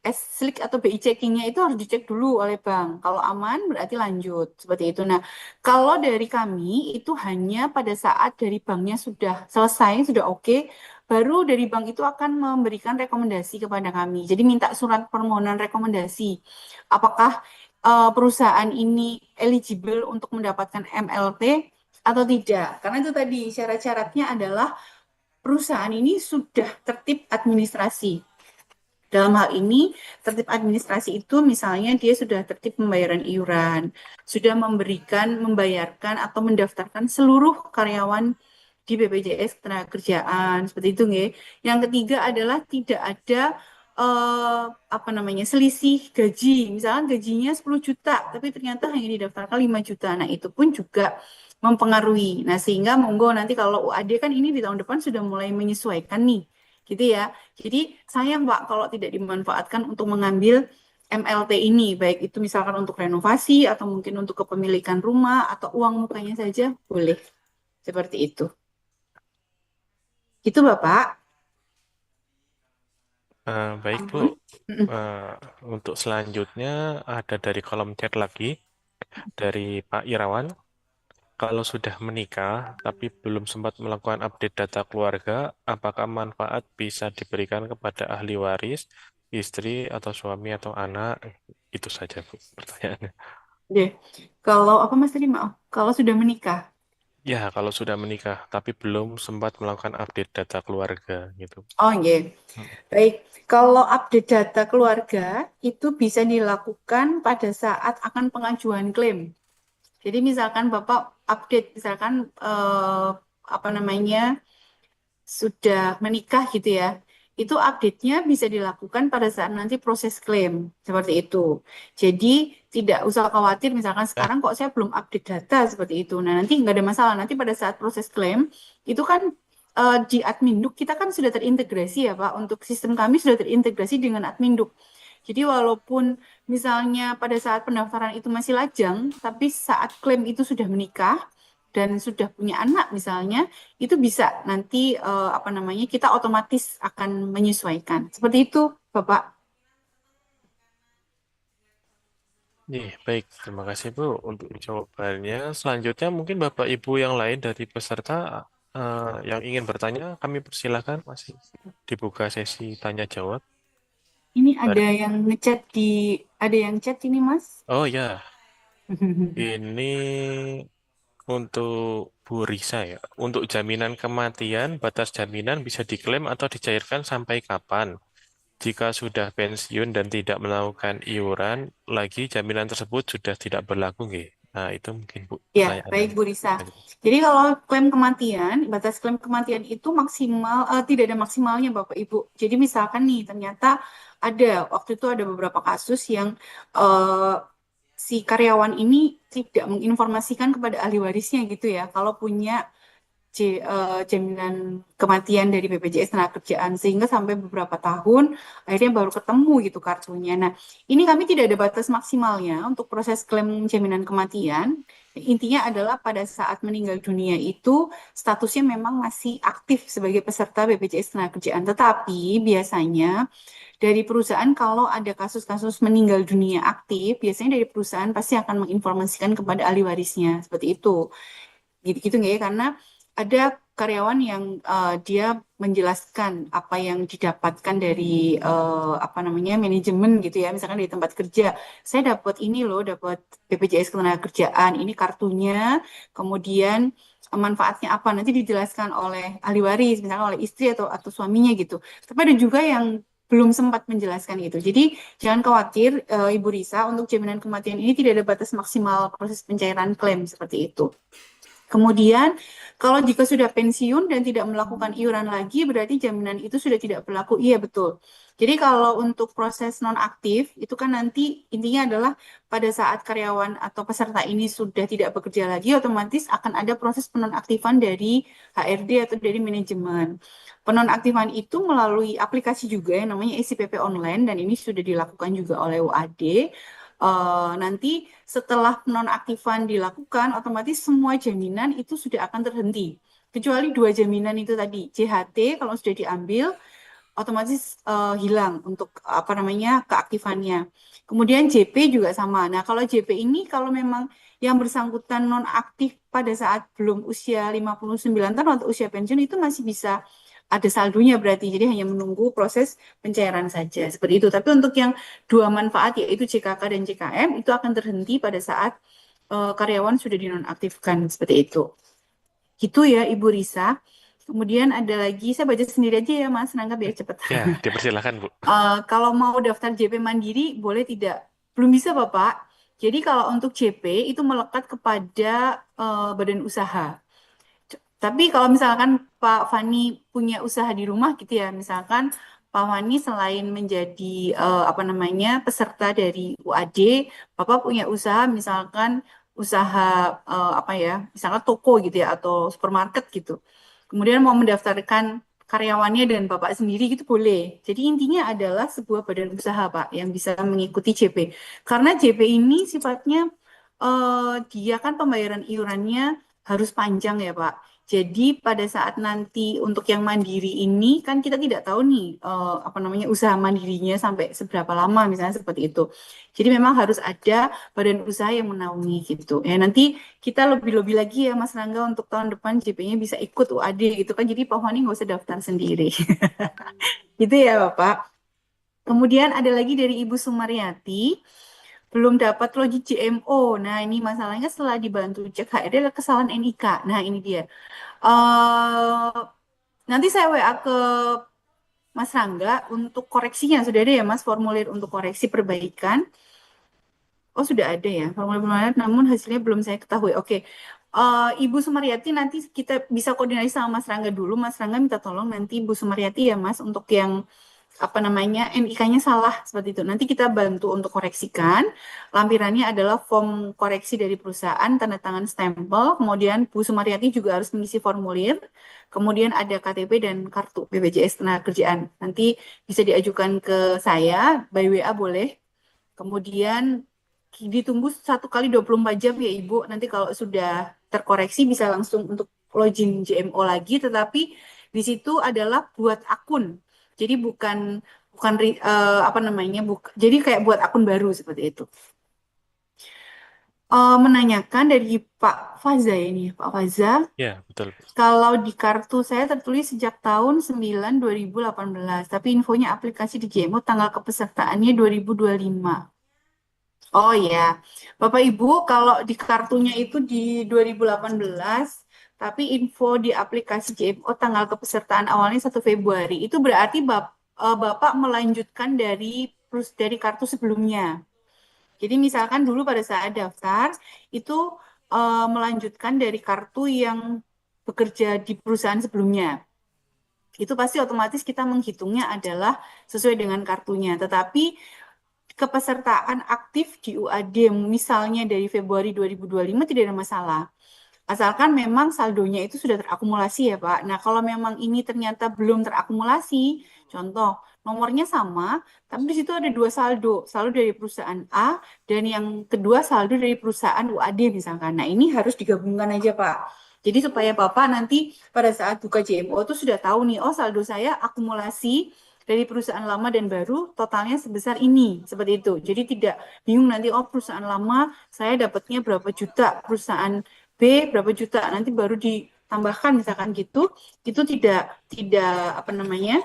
slik atau BI checkingnya itu harus dicek dulu oleh bank. Kalau aman berarti lanjut seperti itu. Nah, kalau dari kami itu hanya pada saat dari banknya sudah selesai, sudah oke, baru dari bank itu akan memberikan rekomendasi kepada kami. Jadi minta surat permohonan rekomendasi. Apakah perusahaan ini eligible untuk mendapatkan MLT atau tidak? Karena itu tadi syarat-syaratnya adalah perusahaan ini sudah tertib administrasi. Dalam hal ini, tertib administrasi itu misalnya dia sudah tertib pembayaran iuran, sudah membayarkan atau mendaftarkan seluruh karyawan di BPJS Ketenagakerjaan, seperti itu nggih. Yang ketiga adalah tidak ada selisih gaji. Misalkan gajinya 10 juta, tapi ternyata hanya didaftarkan 5 juta. Nah, itu pun juga mempengaruhi. Nah, sehingga monggo nanti kalau UAD kan ini di tahun depan sudah mulai menyesuaikan nih gitu ya. Jadi sayang Pak kalau tidak dimanfaatkan untuk mengambil MLT ini, baik itu misalkan untuk renovasi atau mungkin untuk kepemilikan rumah atau uang mukanya saja boleh. Seperti itu. Itu Bapak. Baik Bu, untuk selanjutnya ada dari kolom chat lagi dari Pak Irawan. Kalau sudah menikah tapi belum sempat melakukan update data keluarga, apakah manfaat bisa diberikan kepada ahli waris, istri atau suami atau anak? Itu saja Bu pertanyaannya. Deh. Kalau apa Mas tadi maaf? Kalau sudah menikah. Ya, kalau sudah menikah, tapi belum sempat melakukan update data keluarga gitu. Oh, iya. Hmm. Baik. Kalau update data keluarga itu bisa dilakukan pada saat akan pengajuan klaim. Jadi misalkan Bapak update, misalkan apa namanya, sudah menikah gitu ya, itu update-nya bisa dilakukan pada saat nanti proses klaim, seperti itu. Jadi tidak usah khawatir misalkan Ah, sekarang kok saya belum update data seperti itu. Nah nanti nggak ada masalah, nanti pada saat proses klaim itu kan di Adminduk kita kan sudah terintegrasi ya Pak, untuk sistem kami sudah terintegrasi dengan Adminduk. Jadi walaupun misalnya pada saat pendaftaran itu masih lajang, tapi saat klaim itu sudah menikah dan sudah punya anak misalnya, itu bisa nanti apa namanya kita otomatis akan menyesuaikan. Seperti itu, Bapak. baik. Terima kasih Bu untuk jawabannya. Selanjutnya mungkin Bapak Ibu yang lain dari peserta yang ingin bertanya, kami persilahkan masih dibuka sesi tanya jawab. Ini Ada. ada yang chat ini, Mas. Oh ya, ini untuk Bu Risa ya. Untuk jaminan kematian, batas jaminan bisa diklaim atau dicairkan sampai kapan? Jika sudah pensiun dan tidak melakukan iuran, lagi jaminan tersebut sudah tidak berlaku, nggih. Nah, itu mungkin Bu Ya, pertanyaan baik yang Bu Risa. Jadi kalau klaim kematian, batas klaim kematian itu maksimal, tidak ada maksimalnya Bapak Ibu. Jadi misalkan nih, ternyata waktu itu ada beberapa kasus yang eh, si karyawan ini tidak menginformasikan kepada ahli warisnya gitu ya, kalau punya jaminan kematian dari BPJS Tenagakerjaan sehingga sampai beberapa tahun akhirnya baru ketemu gitu kartunya. Nah, ini kami tidak ada batas maksimalnya untuk proses klaim jaminan kematian. Intinya adalah pada saat meninggal dunia itu statusnya memang masih aktif sebagai peserta BPJS Tenagakerjaan. Tetapi biasanya dari perusahaan kalau ada kasus-kasus meninggal dunia aktif, biasanya dari perusahaan pasti akan menginformasikan kepada ahli warisnya seperti itu gitu-gitu nggak ya, karena ada karyawan yang dia menjelaskan apa yang didapatkan dari apa namanya manajemen gitu ya, misalkan di tempat kerja saya dapat ini loh, dapat BPJS Ketenagakerjaan, ini kartunya, kemudian manfaatnya apa nanti dijelaskan oleh ahli waris misalkan oleh istri atau suaminya gitu. Tapi ada juga yang belum sempat menjelaskan itu. Jadi jangan khawatir Ibu Risa, untuk jaminan kematian ini tidak ada batas maksimal proses pencairan klaim seperti itu. Kemudian, kalau jika sudah pensiun dan tidak melakukan iuran lagi, berarti jaminan itu sudah tidak berlaku. Iya, betul. Jadi kalau untuk proses nonaktif, itu kan nanti intinya adalah pada saat karyawan atau peserta ini sudah tidak bekerja lagi, otomatis akan ada proses penonaktifan dari HRD atau dari manajemen. Penonaktifan itu melalui aplikasi juga yang namanya SIPP Online, dan ini sudah dilakukan juga oleh UAD. Nanti setelah penonaktifan dilakukan, otomatis semua jaminan itu sudah akan terhenti. Kecuali dua jaminan itu tadi, JHT kalau sudah diambil, otomatis hilang untuk apa namanya keaktifannya. Kemudian JP juga sama. Nah, kalau JP ini kalau memang yang bersangkutan nonaktif pada saat belum usia 59 tahun atau usia pensiun itu masih bisa ada saldonya berarti. Jadi hanya menunggu proses pencairan saja. Seperti itu. Tapi untuk yang dua manfaat yaitu JKK dan JKM itu akan terhenti pada saat karyawan sudah dinonaktifkan seperti itu. Gitu ya Ibu Risa. Kemudian ada lagi, saya baca sendiri aja ya Mas Nangga biar cepat. Ya, dipersilakan Bu. Kalau mau daftar JP Mandiri boleh tidak? Belum bisa Bapak. Jadi kalau untuk JP itu melekat kepada badan usaha. Tapi kalau misalkan Pak Fani punya usaha di rumah gitu ya, misalkan Pak Fani selain menjadi apa namanya peserta dari UAD, Bapak punya usaha misalkan usaha apa ya, misalkan toko gitu ya atau supermarket gitu. Kemudian mau mendaftarkan karyawannya dan Bapak sendiri gitu boleh. Jadi intinya adalah sebuah badan usaha Pak yang bisa mengikuti JP. Karena JP ini sifatnya dia kan pembayaran iurannya harus panjang ya Pak. Jadi pada saat nanti untuk yang mandiri ini kan kita tidak tahu nih apa namanya usaha mandirinya sampai seberapa lama misalnya seperti itu. Jadi memang harus ada badan usaha yang menaungi gitu. Ya nanti kita lebih-lebih lagi ya Mas Rangga untuk tahun depan JP-nya bisa ikut UAD gitu kan. Jadi Pak Fani nggak usah daftar sendiri. Gitu ya Bapak. Kemudian ada lagi dari Ibu Sumaryati. belum dapat login JMO. Nah, ini masalahnya setelah dibantu cek HRD ada kesalahan NIK. Nah, ini dia. Nanti saya WA ke Mas Rangga untuk koreksinya. Sudah ada ya Mas formulir untuk koreksi perbaikan? Oh, sudah ada ya formulir, namun hasilnya belum saya ketahui. Oke. Ibu Sumaryati nanti kita bisa koordinasi sama Mas Rangga dulu. Mas Rangga minta tolong nanti Ibu Sumaryati ya Mas untuk yang apa namanya NIK-nya salah seperti itu. Nanti kita bantu untuk koreksikan. Lampirannya adalah form koreksi dari perusahaan, tanda tangan stempel. Kemudian Bu Sumaryati juga harus mengisi formulir. Kemudian ada KTP dan kartu BPJS Tenagakerjaan. Nanti bisa diajukan ke saya by WA boleh. Kemudian ditunggu 1 kali 24 jam ya Ibu. Nanti kalau sudah terkoreksi bisa langsung untuk login JMO lagi. Tetapi di situ adalah buat akun. Jadi bukan bukan apa namanya jadi kayak buat akun baru seperti itu. Menanyakan dari Pak Faza ini, Pak Faza. Ya, betul. Kalau di kartu saya tertulis sejak tahun 9 2018, tapi infonya aplikasi di JMO tanggal kepesertaannya 2025. Oh ya, Bapak Ibu, kalau di kartunya itu di 2018, tapi info di aplikasi JMO tanggal kepesertaan awalnya 1 Februari, itu berarti Bapak melanjutkan dari kartu sebelumnya. Jadi misalkan dulu pada saat daftar, itu melanjutkan dari kartu yang bekerja di perusahaan sebelumnya. Itu pasti otomatis kita menghitungnya adalah sesuai dengan kartunya. Tetapi kepesertaan aktif di UAD misalnya dari Februari 2025 tidak ada masalah. Asalkan memang saldonya itu sudah terakumulasi ya Pak. Nah kalau memang ini ternyata belum terakumulasi, contoh nomornya sama, tapi di situ ada 2 saldo, saldo dari perusahaan A dan yang kedua saldo dari perusahaan UAD misalkan. Nah ini harus digabungkan aja Pak. Jadi supaya Bapak nanti pada saat buka JMO itu sudah tahu nih, oh saldo saya akumulasi dari perusahaan lama dan baru totalnya sebesar ini, seperti itu. Jadi tidak bingung nanti, oh perusahaan lama saya dapatnya berapa juta, perusahaan B berapa juta, nanti baru ditambahkan misalkan gitu, itu tidak apa namanya,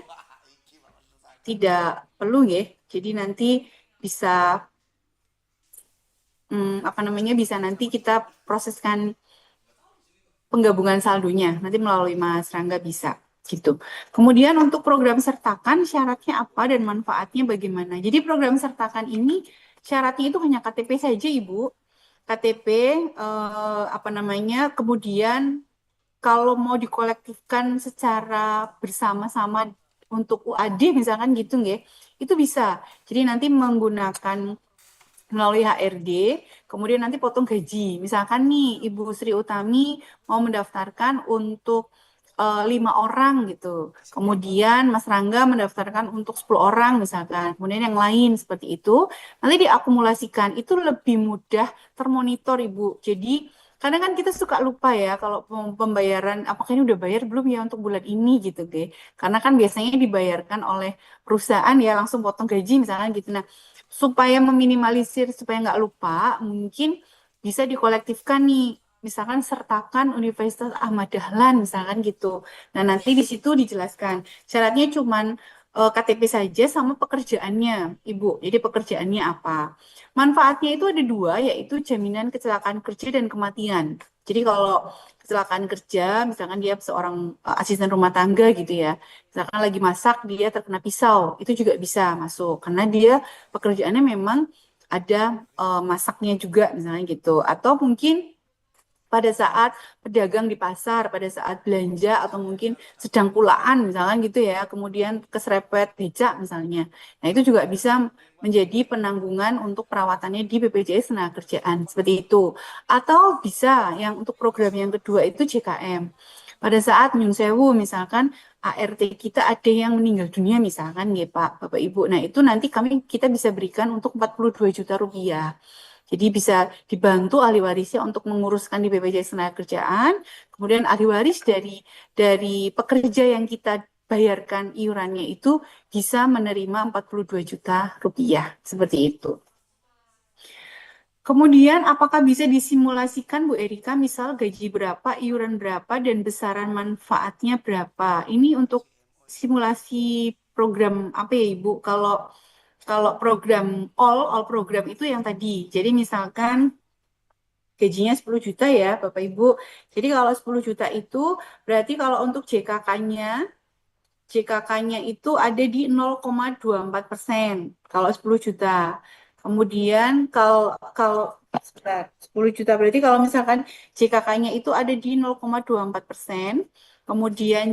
tidak perlu ya. Jadi nanti bisa apa namanya, bisa nanti kita proseskan penggabungan saldonya, nanti melalui Mas Rangga bisa. Gitu. Kemudian untuk program sertakan syaratnya apa dan manfaatnya bagaimana? Jadi program sertakan ini syaratnya itu hanya KTP saja Ibu. KTP apa namanya? Kemudian kalau mau dikolektifkan secara bersama-sama untuk UAD misalkan gitu nggih, itu bisa. Jadi nanti menggunakan melalui HRD, kemudian nanti potong gaji. Misalkan nih Ibu Sri Utami mau mendaftarkan untuk 5 orang gitu. Kemudian Mas Rangga mendaftarkan untuk 10 orang misalkan. Kemudian yang lain seperti itu. Nanti diakumulasikan. Itu lebih mudah termonitor Ibu. Jadi kadang kan kita suka lupa ya kalau pembayaran apakah ini udah bayar belum ya untuk bulan ini gitu deh. Karena kan biasanya dibayarkan oleh perusahaan ya langsung potong gaji misalkan gitu. Nah, supaya meminimalisir supaya nggak lupa, mungkin bisa dikolektifkan nih misalkan sertakan Universitas Ahmad Dahlan misalkan gitu. Nah, nanti di situ dijelaskan. Syaratnya cuman KTP saja sama pekerjaannya, Ibu. Jadi pekerjaannya apa? Manfaatnya itu ada 2, yaitu jaminan kecelakaan kerja dan kematian. Jadi kalau kecelakaan kerja, misalkan dia seorang asisten rumah tangga gitu ya, misalkan lagi masak dia terkena pisau, itu juga bisa masuk karena dia pekerjaannya memang ada masaknya juga misalnya gitu. Atau mungkin pada saat pedagang di pasar, pada saat belanja atau mungkin sedang pulaan misalkan gitu ya, kemudian keserempet becak misalnya. Nah, itu juga bisa menjadi penanggungan untuk perawatannya di BPJS Tenagakerjaan seperti itu. Atau bisa yang untuk program yang kedua itu JKM. Pada saat nyun sewu misalkan ART kita ada yang meninggal dunia misalkan ya Pak, Bapak Ibu. Nah, itu nanti kita bisa berikan untuk 42 juta rupiah. Jadi bisa dibantu ahli warisnya untuk menguruskan di BPJS Tenagakerjaan, kemudian ahli waris dari pekerja yang kita bayarkan iurannya itu bisa menerima 42 juta rupiah, seperti itu. Kemudian apakah bisa disimulasikan Bu Erika, misal gaji berapa, iuran berapa, dan besaran manfaatnya berapa? Ini untuk simulasi program apa ya Ibu? Kalau Kalau program all program itu yang tadi. Jadi misalkan gajinya 10 juta ya Bapak Ibu. Jadi kalau 10 juta itu berarti kalau untuk JKK-nya itu ada di 0,24% kalau 10 juta. Kemudian kalau kalau sebentar, 10 juta berarti kalau misalkan JKK-nya itu ada di 0,24%, kemudian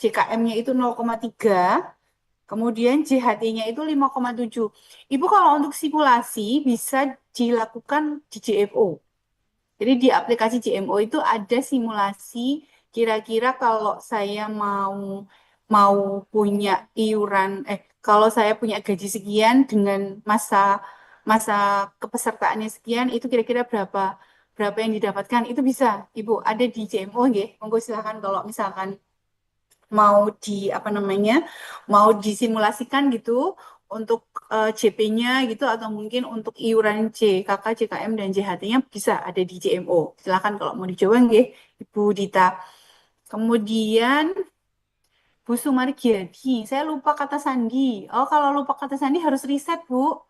JKM-nya itu 0,3, kemudian JHT-nya itu 5,7. Ibu kalau untuk simulasi bisa dilakukan di JFO. Jadi di aplikasi JMO itu ada simulasi kira-kira kalau saya mau mau punya kalau saya punya gaji sekian dengan masa masa kepesertaannya sekian itu kira-kira berapa berapa yang didapatkan itu bisa Ibu ada di JMO nggih. Monggo silakan kalau misalkan mau mau disimulasikan gitu untuk JP-nya gitu atau mungkin untuk iuran JKK, JKM dan JHT-nya bisa ada di JMO. Silakan kalau mau dicoba nggih, Ibu Dita. Kemudian Bu Sumargiadi, saya lupa kata sandi. Oh, kalau lupa kata sandi harus riset, Bu.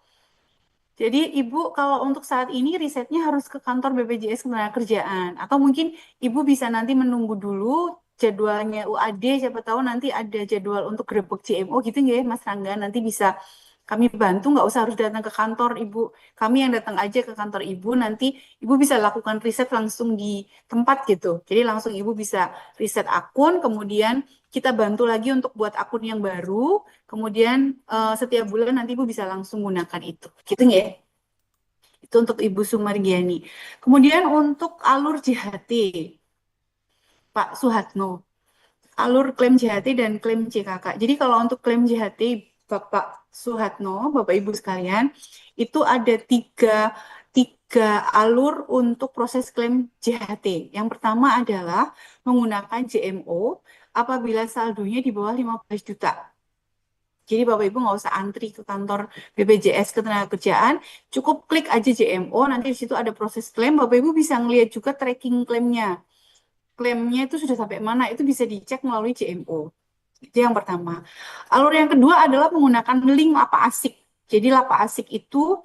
Jadi Ibu kalau untuk saat ini risetnya harus ke kantor BPJS Ketenagakerjaan atau mungkin Ibu bisa nanti menunggu dulu jadwalnya UAD, siapa tahu nanti ada jadwal untuk grebek JMO gitu ya Mas Rangga, nanti bisa kami bantu, nggak usah harus datang ke kantor Ibu. Kami yang datang aja ke kantor Ibu, nanti Ibu bisa lakukan riset langsung di tempat gitu. Jadi langsung Ibu bisa riset akun, kemudian kita bantu lagi untuk buat akun yang baru, kemudian setiap bulan nanti Ibu bisa langsung gunakan itu. Gitu ya. Itu untuk Ibu Sumargiani. Kemudian untuk alur JHT, Pak Suhatno. Alur klaim JHT dan klaim JKK. Jadi kalau untuk klaim JHT, Bapak Suhatno, Bapak Ibu sekalian, itu ada tiga alur untuk proses klaim JHT. Yang pertama adalah menggunakan JMO apabila saldonya di bawah 15 juta. Jadi Bapak Ibu nggak usah antri ke kantor BPJS Ketenagakerjaan, cukup klik aja JMO, nanti di situ ada proses klaim, Bapak Ibu bisa ngelihat juga tracking klaimnya. Klaimnya itu sudah sampai mana, itu bisa dicek melalui JMO. Itu yang pertama. Alur yang kedua adalah menggunakan link Lapak Asik. Jadi Lapak Asik itu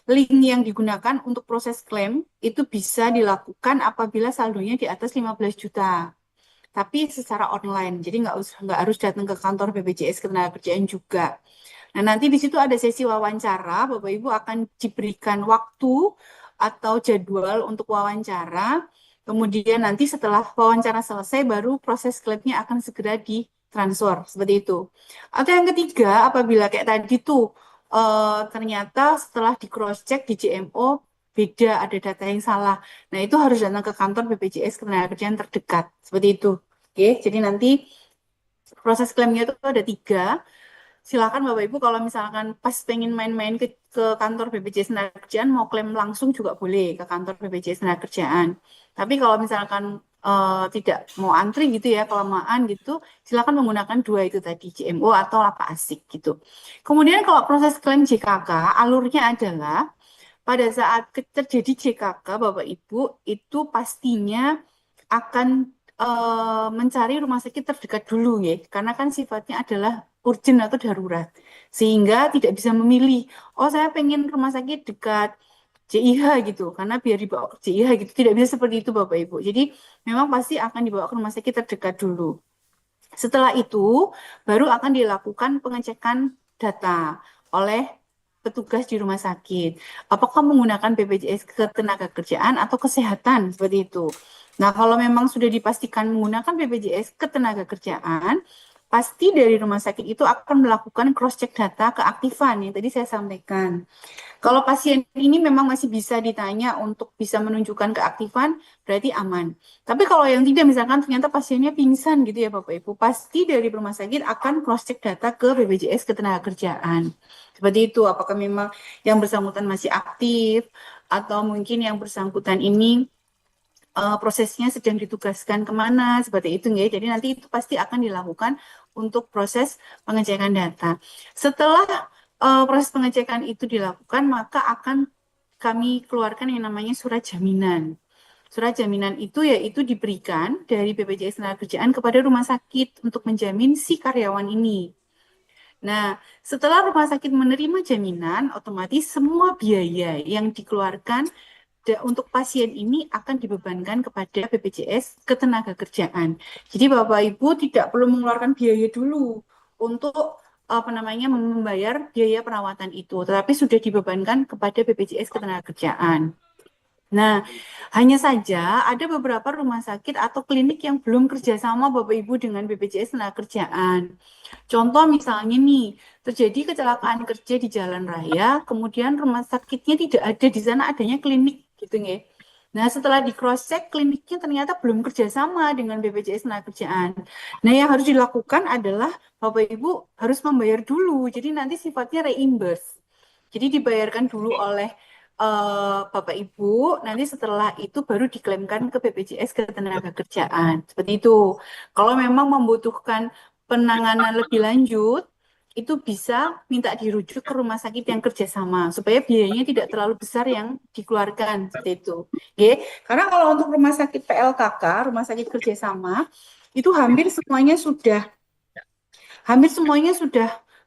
link yang digunakan untuk proses klaim itu bisa dilakukan apabila saldonya di atas 15 juta. Tapi secara online, jadi nggak harus datang ke kantor BPJS Ketenagakerjaan juga. Nah, nanti di situ ada sesi wawancara, Bapak Ibu akan diberikan waktu atau jadwal untuk wawancara. Kemudian nanti setelah wawancara selesai, baru proses klaimnya akan segera ditransfer, seperti itu. Atau yang ketiga, apabila kayak tadi tuh, ternyata setelah di cross check di JMO, beda, ada data yang salah. Nah, itu harus datang ke kantor BPJS Ketenagakerjaan terdekat, seperti itu. Oke, jadi nanti proses klaimnya itu ada 3. Silakan Bapak Ibu kalau misalkan pas pengen main-main ke kantor BPJS Ketenagakerjaan mau klaim langsung juga boleh ke kantor BPJS Ketenagakerjaan. Tapi kalau misalkan tidak mau antri gitu ya, kelamaan gitu, silakan menggunakan 2 itu tadi, JMO atau Lapak Asik gitu. Kemudian kalau proses klaim JKK, alurnya adalah pada saat terjadi JKK Bapak Ibu itu pastinya akan mencari rumah sakit terdekat dulu ya, karena kan sifatnya adalah urgent atau darurat, sehingga tidak bisa memilih, oh saya pengen rumah sakit dekat JIH gitu, karena biar dibawa ke JIH gitu, tidak bisa seperti itu Bapak Ibu. Jadi memang pasti akan dibawa ke rumah sakit terdekat dulu. Setelah itu baru akan dilakukan pengecekan data oleh petugas di rumah sakit. Apakah menggunakan BPJS Ketenagakerjaan atau kesehatan seperti itu. Nah, kalau memang sudah dipastikan menggunakan BPJS Ketenagakerjaan, pasti dari rumah sakit itu akan melakukan cross check data keaktifan yang tadi saya sampaikan. Kalau pasien ini memang masih bisa ditanya untuk bisa menunjukkan keaktifan, berarti aman. Tapi kalau yang tidak, misalkan ternyata pasiennya pingsan gitu ya Bapak Ibu, pasti dari rumah sakit akan cross check data ke BPJS Ketenagakerjaan. Seperti itu, apakah memang yang bersangkutan masih aktif, atau mungkin yang bersangkutan ini prosesnya sedang ditugaskan kemana, seperti itu ya. Jadi nanti itu pasti akan dilakukan untuk proses pengecekan data. Setelah proses pengecekan itu dilakukan, maka akan kami keluarkan yang namanya surat jaminan. Surat jaminan itu yaitu diberikan dari BPJS Ketenagakerjaan kepada rumah sakit untuk menjamin si karyawan ini. Nah, setelah rumah sakit menerima jaminan, otomatis semua biaya yang dikeluarkan untuk pasien ini akan dibebankan kepada BPJS Ketenagakerjaan. Jadi Bapak Ibu tidak perlu mengeluarkan biaya dulu untuk apa namanya membayar biaya perawatan itu, tetapi sudah dibebankan kepada BPJS Ketenagakerjaan. Nah, hanya saja ada beberapa rumah sakit atau klinik yang belum kerjasama Bapak Ibu dengan BPJS Ketenagakerjaan. Contoh misalnya nih, terjadi kecelakaan kerja di jalan raya, kemudian rumah sakitnya tidak ada, di sana adanya klinik gitu ya. Nah, setelah di cross check kliniknya ternyata belum kerjasama dengan BPJS Ketenagakerjaan. Nah, yang harus dilakukan adalah Bapak Ibu harus membayar dulu. Jadi nanti sifatnya reimburse. Jadi dibayarkan dulu oleh Bapak Ibu, nanti setelah itu baru diklaimkan ke BPJS Ketenagakerjaan. Seperti itu. Kalau memang membutuhkan penanganan lebih lanjut, itu bisa minta dirujuk ke rumah sakit yang kerjasama supaya biayanya tidak terlalu besar yang dikeluarkan seperti itu. Oke, karena kalau untuk rumah sakit PLKK, rumah sakit kerjasama, itu hampir semuanya sudah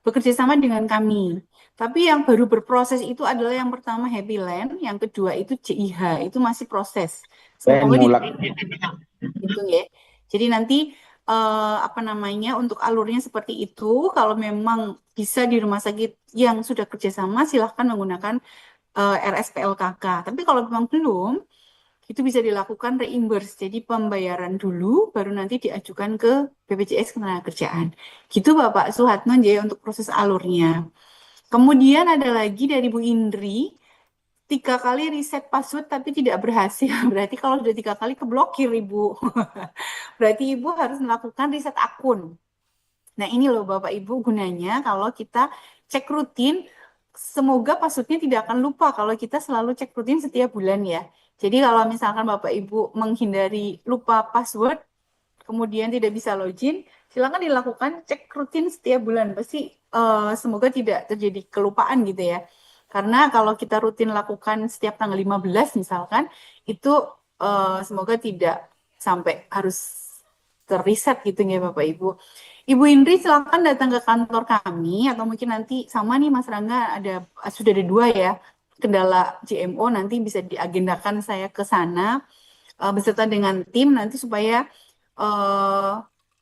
bekerja sama dengan kami. Tapi yang baru berproses itu adalah yang pertama Happy Land, yang kedua itu JIH, itu masih proses. Semoga gitu ya. Jadi nanti apa namanya untuk alurnya seperti itu. Kalau memang bisa di rumah sakit yang sudah kerjasama, silahkan menggunakan RSPLKK. Tapi kalau memang belum, itu bisa dilakukan reimburse. Jadi pembayaran dulu, baru nanti diajukan ke BPJS Ketenagakerjaan. Gitu Bapak Suhatno ya untuk proses alurnya. Kemudian ada lagi dari Bu Indri, 3 kali reset password tapi tidak berhasil. Berarti kalau sudah 3 kali keblokir Ibu. Berarti Ibu harus melakukan reset akun. Nah ini loh Bapak Ibu gunanya kalau kita cek rutin, semoga passwordnya tidak akan lupa kalau kita selalu cek rutin setiap bulan ya. Jadi kalau misalkan Bapak Ibu menghindari lupa password, kemudian tidak bisa login, silakan dilakukan cek rutin setiap bulan. Pasti semoga tidak terjadi kelupaan gitu ya. Karena kalau kita rutin lakukan setiap tanggal 15 misalkan, itu semoga tidak sampai harus terreset gitu ya Bapak Ibu. Ibu Indri silakan datang ke kantor kami atau mungkin nanti sama nih Mas Rangga sudah ada 2 ya kendala JMO, nanti bisa diagendakan saya ke sana beserta dengan tim nanti supaya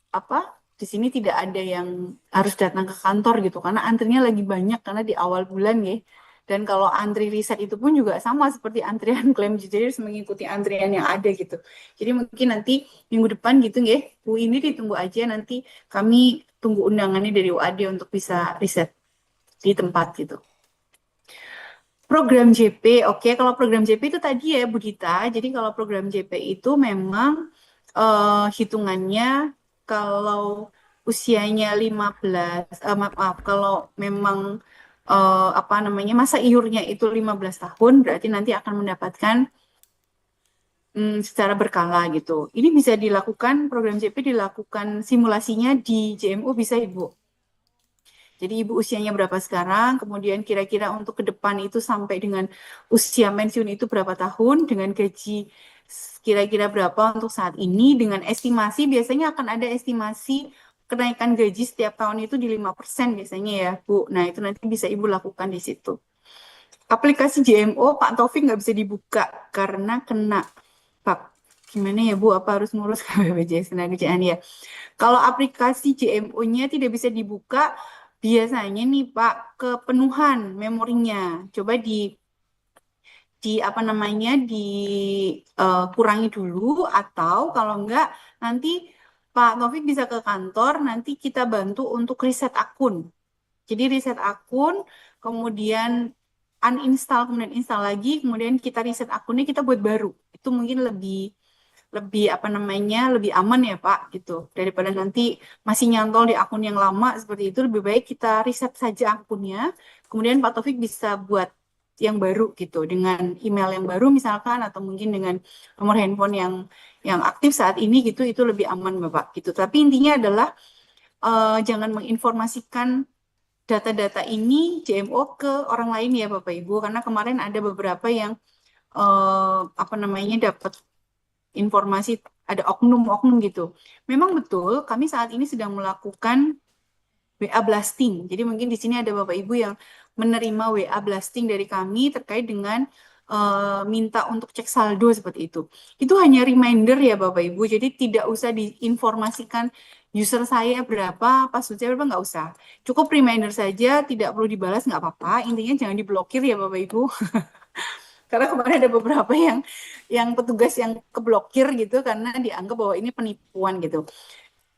apa di sini tidak ada yang harus datang ke kantor gitu karena antrinya lagi banyak karena di awal bulan ya. Dan kalau antri riset itu pun juga sama seperti antrian klaim, jadi harus mengikuti antrian yang ada gitu. Jadi mungkin nanti minggu depan gitu ya, Bu ini ditunggu aja, nanti kami tunggu undangannya dari UAD untuk bisa riset di tempat gitu. Program JP, oke. Kalau program JP itu tadi ya Bu Dita, jadi kalau program JP itu memang hitungannya kalau usianya 15, maaf, kalau memang apa namanya masa iurnya itu 15 tahun, berarti nanti akan mendapatkan secara berkala gitu. Ini bisa dilakukan, program JP dilakukan simulasinya di JMO bisa Ibu. Jadi Ibu usianya berapa sekarang, kemudian kira-kira untuk ke depan itu sampai dengan usia pensiun itu berapa tahun, dengan gaji kira-kira berapa untuk saat ini, dengan estimasi, biasanya akan ada estimasi kenaikan gaji setiap tahun itu di 5% biasanya ya Bu. Nah itu nanti bisa Ibu lakukan di situ. Aplikasi JMO Pak Taufik nggak bisa dibuka karena kena Pak. Gimana ya Bu, apa harus ngurus ke BPJS Ketenagakerjaan ya? Kalau aplikasi JMO-nya tidak bisa dibuka, biasanya nih Pak, kepenuhan memorinya. Coba di apa namanya dikurangi dulu atau kalau enggak nanti Pak Taufik bisa ke kantor, nanti kita bantu untuk reset akun. Jadi reset akun, kemudian uninstall, kemudian install lagi, kemudian kita reset akunnya, kita buat baru. Itu mungkin lebih lebih apa namanya lebih aman ya Pak gitu daripada nanti masih nyantol di akun yang lama seperti itu. Lebih baik kita riset saja akunnya, kemudian Pak Taufik bisa buat yang baru gitu dengan email yang baru misalkan atau mungkin dengan nomor handphone yang aktif saat ini gitu, itu lebih aman Bapak gitu. Tapi intinya adalah jangan menginformasikan data-data ini JMO ke orang lain ya Bapak Ibu, karena kemarin ada beberapa yang apa namanya dapat informasi ada oknum-oknum gitu. Memang betul kami saat ini sedang melakukan WA blasting. Jadi mungkin di sini ada Bapak Ibu yang menerima WA blasting dari kami terkait dengan minta untuk cek saldo seperti itu. Itu hanya reminder ya Bapak Ibu, jadi tidak usah diinformasikan user saya berapa, password saya berapa, nggak usah. Cukup reminder saja, tidak perlu dibalas, nggak apa-apa. Intinya jangan diblokir ya Bapak Ibu. Karena kemarin ada beberapa yang petugas yang keblokir gitu karena dianggap bahwa ini penipuan gitu.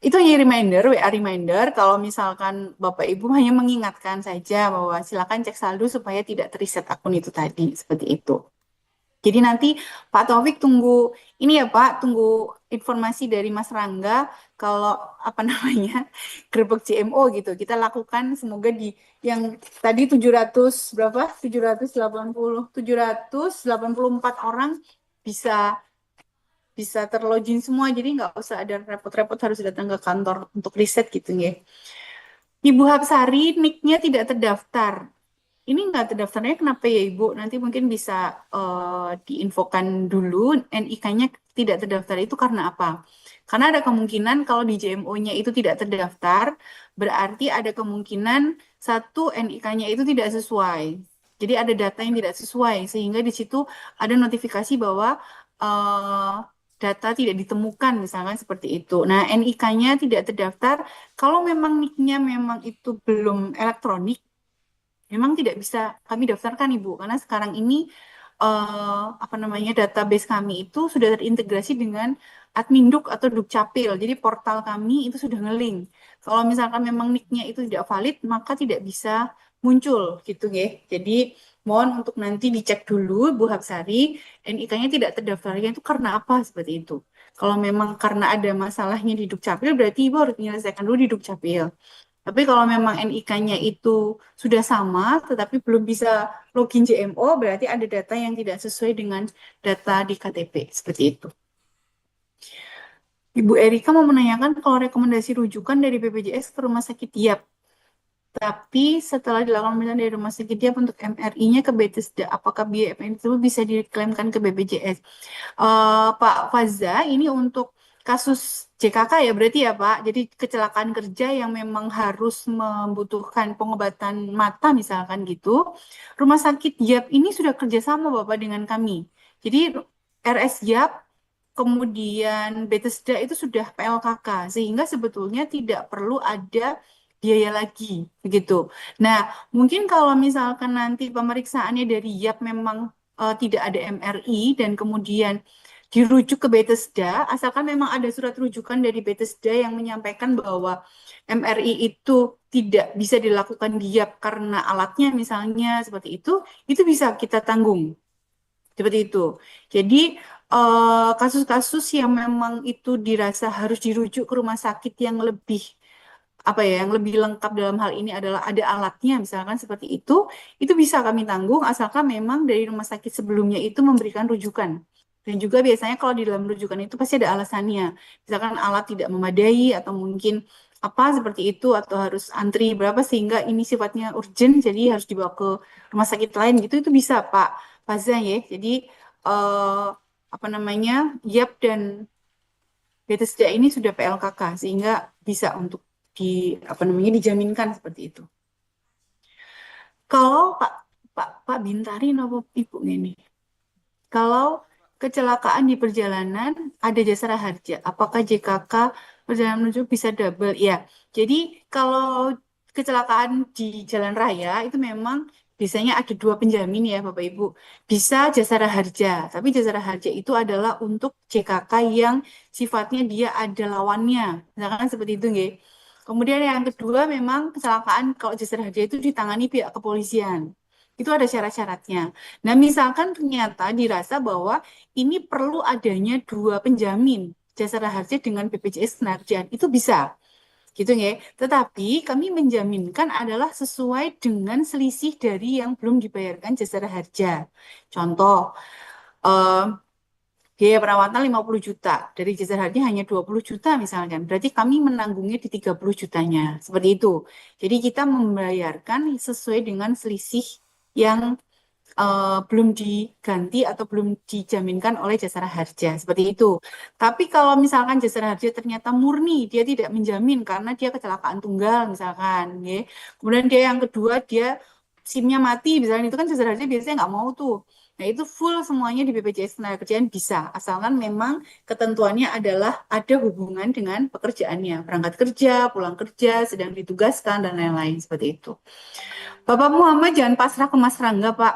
Itu hanya reminder, WA reminder. Kalau misalkan Bapak Ibu hanya mengingatkan saja bahwa silakan cek saldo supaya tidak teriset akun itu tadi, seperti itu. Jadi nanti Pak Taufik tunggu ini ya Pak, tunggu informasi dari Mas Rangga kalau apa namanya gerbek CMO gitu. Kita lakukan semoga di yang tadi 700 berapa? 784 orang bisa terlogin semua. Jadi nggak usah ada repot-repot harus datang ke kantor untuk riset gitu ya. Ibu Hapsari, nick-nya tidak terdaftar. Ini nggak terdaftarnya kenapa ya Ibu? Nanti mungkin bisa diinfokan dulu NIK-nya tidak terdaftar itu karena apa? Karena ada kemungkinan kalau di JMO-nya itu tidak terdaftar, berarti ada kemungkinan satu NIK-nya itu tidak sesuai. Jadi ada data yang tidak sesuai, sehingga di situ ada notifikasi bahwa data tidak ditemukan, misalkan seperti itu. Nah, NIK-nya tidak terdaftar, kalau memang NIK-nya memang itu belum elektronik, memang tidak bisa kami daftarkan Ibu, karena sekarang ini apa namanya database kami itu sudah terintegrasi dengan Adminduk atau Dukcapil. Jadi portal kami itu sudah ngelink. Kalau misalkan memang nick-nya itu tidak valid, maka tidak bisa muncul gitu ya. Jadi mohon untuk nanti dicek dulu Bu Hapsari, NIK-nya tidak terdaftarnya itu karena apa seperti itu. Kalau memang karena ada masalahnya di Dukcapil, berarti Ibu harus menyelesaikan dulu di Dukcapil. Tapi kalau memang NIK-nya itu sudah sama, tetapi belum bisa login JMO, berarti ada data yang tidak sesuai dengan data di KTP. Seperti itu. Ibu Erika mau menanyakan kalau rekomendasi rujukan dari BPJS ke rumah sakit Diap. Tapi setelah dilakukan pemeriksaan dari rumah sakit Diap untuk MRI-nya ke Bethesda, apakah biaya MRI itu bisa diklaimkan ke BPJS? Pak Fazza, ini untuk kasus JKK ya berarti ya Pak. Jadi kecelakaan kerja yang memang harus membutuhkan pengobatan mata misalkan gitu. Rumah sakit Diap ini sudah kerjasama Bapak dengan kami. Jadi RS Diap kemudian Bethesda itu sudah PLKK sehingga sebetulnya tidak perlu ada biaya lagi begitu. Nah, mungkin kalau misalkan nanti pemeriksaannya dari YAP memang tidak ada MRI dan kemudian dirujuk ke Bethesda, asalkan memang ada surat rujukan dari Bethesda yang menyampaikan bahwa MRI itu tidak bisa dilakukan di YAP karena alatnya misalnya seperti itu bisa kita tanggung. Seperti itu. Jadi kasus-kasus yang memang itu dirasa harus dirujuk ke rumah sakit yang lebih apa ya, yang lebih lengkap dalam hal ini adalah ada alatnya, misalkan seperti itu bisa kami tanggung asalkan memang dari rumah sakit sebelumnya itu memberikan rujukan. Dan juga biasanya kalau di dalam rujukan itu pasti ada alasannya. Misalkan alat tidak memadai atau mungkin apa seperti itu atau harus antri berapa sehingga ini sifatnya urgent jadi harus dibawa ke rumah sakit lain gitu itu bisa Pak Faza ya. Jadi eh, apa namanya YAP dan Bethesda ini sudah PLKK sehingga bisa untuk apa namanya dijaminkan seperti itu. Kalau Pak Bintari nopo Ibu ini. Kalau kecelakaan di perjalanan ada jasara harja, apakah JKK perjalanan menuju bisa double? Ya. Jadi kalau kecelakaan di jalan raya itu memang biasanya ada dua penjamin ya Bapak Ibu. Bisa jasara harja, tapi jasara harja itu adalah untuk JKK yang sifatnya dia ada lawannya. Misalkan seperti itu nggih. Kemudian yang kedua memang kecelakaan kalau jasara harja itu ditangani pihak kepolisian. Itu ada syarat-syaratnya. Nah, misalkan ternyata dirasa bahwa ini perlu adanya dua penjamin jasara harja dengan BPJS Ketenagakerjaan, itu bisa. Gitu ya. Tetapi kami menjaminkan adalah sesuai dengan selisih dari yang belum dibayarkan jasara harja. Contoh, eh, biaya perawatan 50 juta, dari jasara harja hanya 20 juta misalkan. Berarti kami menanggungnya di 30 jutanya. Seperti itu. Jadi kita membayarkan sesuai dengan selisih yang belum diganti atau belum dijaminkan oleh jasara harja seperti itu. Tapi kalau misalkan jasara harja ternyata murni dia tidak menjamin karena dia kecelakaan tunggal misalkan, ya. Kemudian dia yang kedua dia SIM-nya mati misalnya itu kan jasara harja biasanya nggak mau tuh. Nah, itu full semuanya di BPJS Ketenagakerjaan bisa, asalkan memang ketentuannya adalah ada hubungan dengan pekerjaannya, berangkat kerja, pulang kerja, sedang ditugaskan, dan lain-lain seperti itu. Bapak Muhammad jangan pasrah ke Mas Rangga, Pak.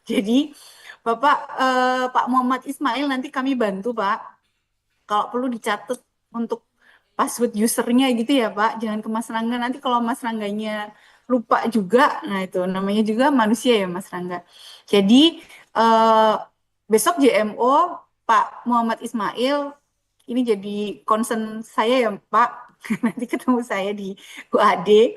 Jadi, Pak Muhammad Ismail nanti kami bantu, Pak. Kalau perlu dicatat untuk password usernya gitu ya, Pak. Jangan ke Mas Rangga. Nanti kalau Mas Rangganya lupa juga, nah itu namanya juga manusia ya, Mas Rangga. Jadi, eh, besok JMO Pak Muhammad Ismail, ini jadi concern saya ya, Pak. Nanti ketemu saya di UAD.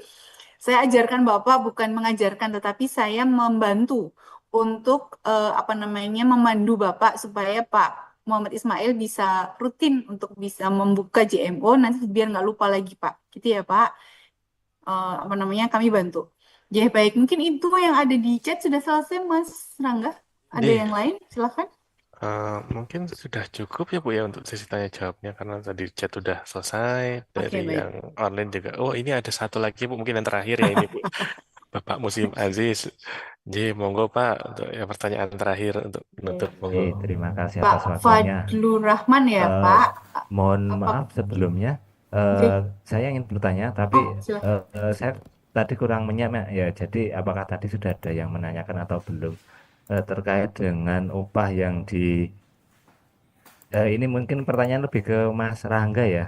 Saya ajarkan Bapak bukan mengajarkan, tetapi saya membantu untuk apa namanya memandu Bapak supaya Pak Muhammad Ismail bisa rutin untuk bisa membuka JMO nanti biar nggak lupa lagi Pak. Gitu ya Pak. Apa namanya kami bantu. Ya baik, mungkin itu yang ada di chat sudah selesai Mas Rangga. Ada Iya. yang lain? Silakan. Mungkin sudah cukup ya Bu ya untuk sesi tanya jawabnya karena tadi chat sudah selesai Oke, dari baik. yang online juga. Oh ini ada satu lagi Bu mungkin yang terakhir ya ini Bu. Bapak Muslim Aziz. Jadi monggo Pak untuk yang pertanyaan terakhir untuk menutup monggo. Terima kasih Pak atas waktunya. Fadlur Rahman ya Eh, Pak. Mohon Apa? maaf sebelumnya, Oke. saya ingin bertanya, tapi Oh, silakan. saya tadi kurang menyimak ya. Jadi apakah tadi sudah ada yang menanyakan atau belum terkait dengan upah yang ini mungkin pertanyaan lebih ke Mas Rangga ya.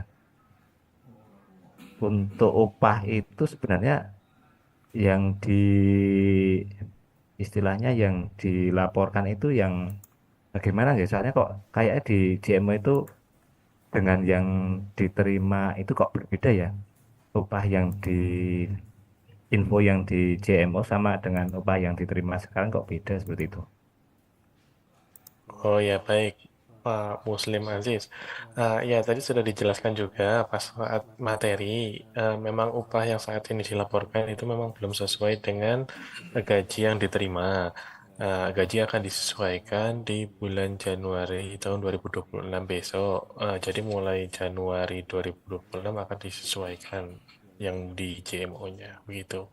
Untuk upah itu sebenarnya yang istilahnya yang dilaporkan itu yang bagaimana ya? Soalnya kok kayaknya di JMO itu dengan yang diterima itu kok berbeda ya. Upah yang info yang di JMO sama dengan upah yang diterima sekarang kok beda seperti itu. Oh ya baik Pak Muslim Aziz. Ya tadi sudah dijelaskan juga pas saat materi memang upah yang saat ini dilaporkan itu memang belum sesuai dengan gaji yang diterima. Gaji akan disesuaikan di bulan Januari tahun 2026 besok. Jadi mulai Januari 2026 akan disesuaikan yang di JMO-nya begitu.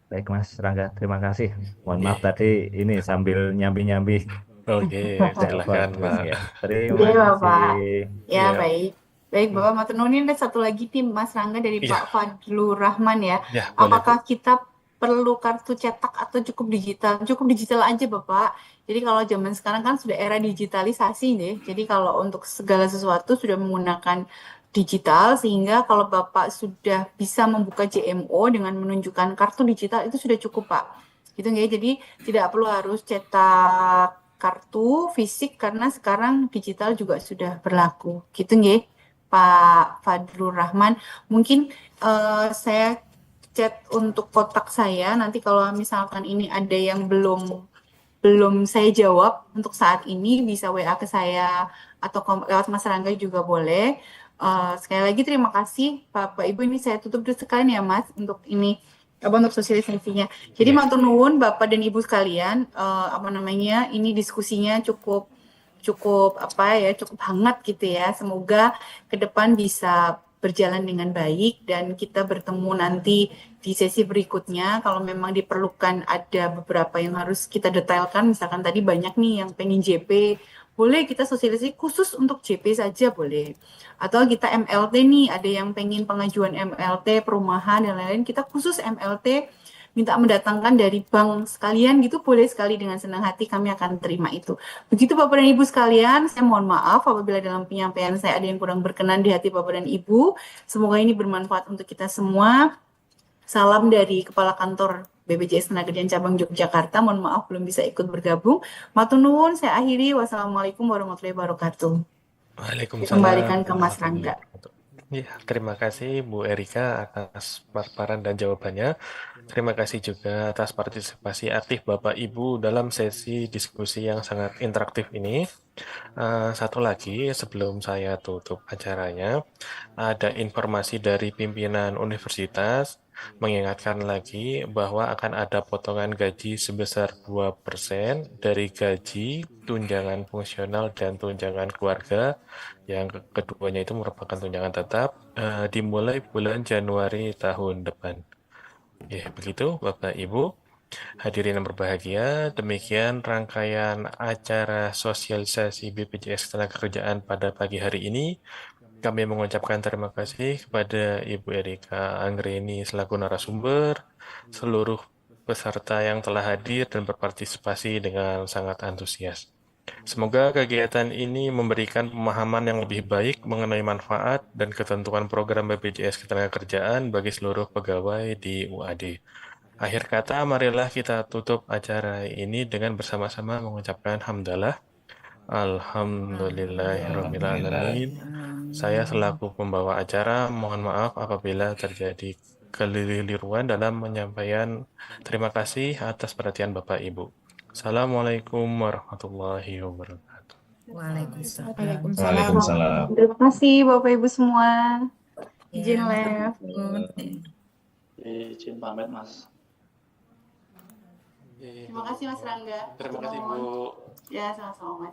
Baik Mas Rangga, terima kasih. Mohon maaf Iya. tadi ini sambil nyambi-nyambi Oke, silakan terus Pak. ya. Terima Iya, Bapak. kasih. Ya, Iya. baik. Baik, Bapak Matur Nuwun. Ini ada satu lagi tim Mas Rangga dari Iya. Pak Fadlur Rahman ya. Ya, boleh Bu. Apakah kita perlu kartu cetak atau cukup digital? Cukup digital aja, Bapak. Jadi kalau zaman sekarang kan sudah era digitalisasi nih. Jadi kalau untuk segala sesuatu sudah menggunakan digital sehingga kalau Bapak sudah bisa membuka JMO dengan menunjukkan kartu digital itu sudah cukup, Pak. Gitu nggak ya? Jadi tidak perlu harus cetak kartu fisik karena sekarang digital juga sudah berlaku. Gitu nggih, Pak Fadlur Rahman. Mungkin saya chat untuk kotak saya nanti kalau misalkan ini ada yang belum saya jawab untuk saat ini bisa WA ke saya atau lewat Mas Rangga juga boleh. Sekali lagi terima kasih Bapak Ibu, ini saya tutup dulu sekalian ya Mas untuk ini apa untuk sosialisasinya. Jadi Iya. matur nuwun Bapak dan Ibu sekalian, apa namanya ini diskusinya cukup apa ya cukup hangat gitu ya. Semoga ke depan bisa berjalan dengan baik dan kita bertemu nanti di sesi berikutnya. Kalau memang diperlukan ada beberapa yang harus kita detailkan, misalkan tadi banyak nih yang pengen JP, boleh kita sosialisasi khusus untuk JP saja boleh. Atau kita MLT nih, ada yang pengen pengajuan MLT, perumahan dan lain-lain, kita khusus MLT minta mendatangkan dari bank sekalian gitu boleh sekali dengan senang hati kami akan terima itu. Begitu Bapak dan Ibu sekalian, saya mohon maaf apabila dalam penyampaian saya ada yang kurang berkenan di hati Bapak dan Ibu. Semoga ini bermanfaat untuk kita semua. Salam dari Kepala Kantor BPJS Ketenagakerjaan Cabang Yogyakarta. Mohon maaf belum bisa ikut bergabung. Matur nuwun, saya akhiri. Wassalamualaikum warahmatullahi wabarakatuh. Waalaikumsalam. Kembalikan ke Mas Rangga. Ya, terima kasih Bu Erika atas paparan dan jawabannya. Terima kasih juga atas partisipasi aktif Bapak Ibu dalam sesi diskusi yang sangat interaktif ini. Satu lagi sebelum saya tutup acaranya, ada informasi dari pimpinan universitas mengingatkan lagi bahwa akan ada potongan gaji sebesar 2% dari gaji, tunjangan fungsional, dan tunjangan keluarga. Yang keduanya itu merupakan tunjangan tetap dimulai bulan Januari tahun depan. Ya, begitu Bapak Ibu. Hadirin yang berbahagia, demikian rangkaian acara sosialisasi BPJS Ketenagakerjaan pada pagi hari ini. Kami mengucapkan terima kasih kepada Ibu Erika Anggreni selaku narasumber, seluruh peserta yang telah hadir dan berpartisipasi dengan sangat antusias. Semoga kegiatan ini memberikan pemahaman yang lebih baik mengenai manfaat dan ketentuan program BPJS Ketenagakerjaan bagi seluruh pegawai di UAD. Akhir kata, marilah kita tutup acara ini dengan bersama-sama mengucapkan hamdalah. Alhamdulillahirrahmanirrahim. Saya selaku pembawa acara, mohon maaf apabila terjadi keliruan dalam menyampaikan terima kasih atas perhatian Bapak Ibu. Assalamualaikum warahmatullahi wabarakatuh. Waalaikumsalam. Waalaikumsalam. Terima kasih Bapak Ibu semua. Izin Ya, left. Izin pamit, Mas. Terima kasih Mas Rangga. Terima kasih Bu. Ya, sama-sama Mas.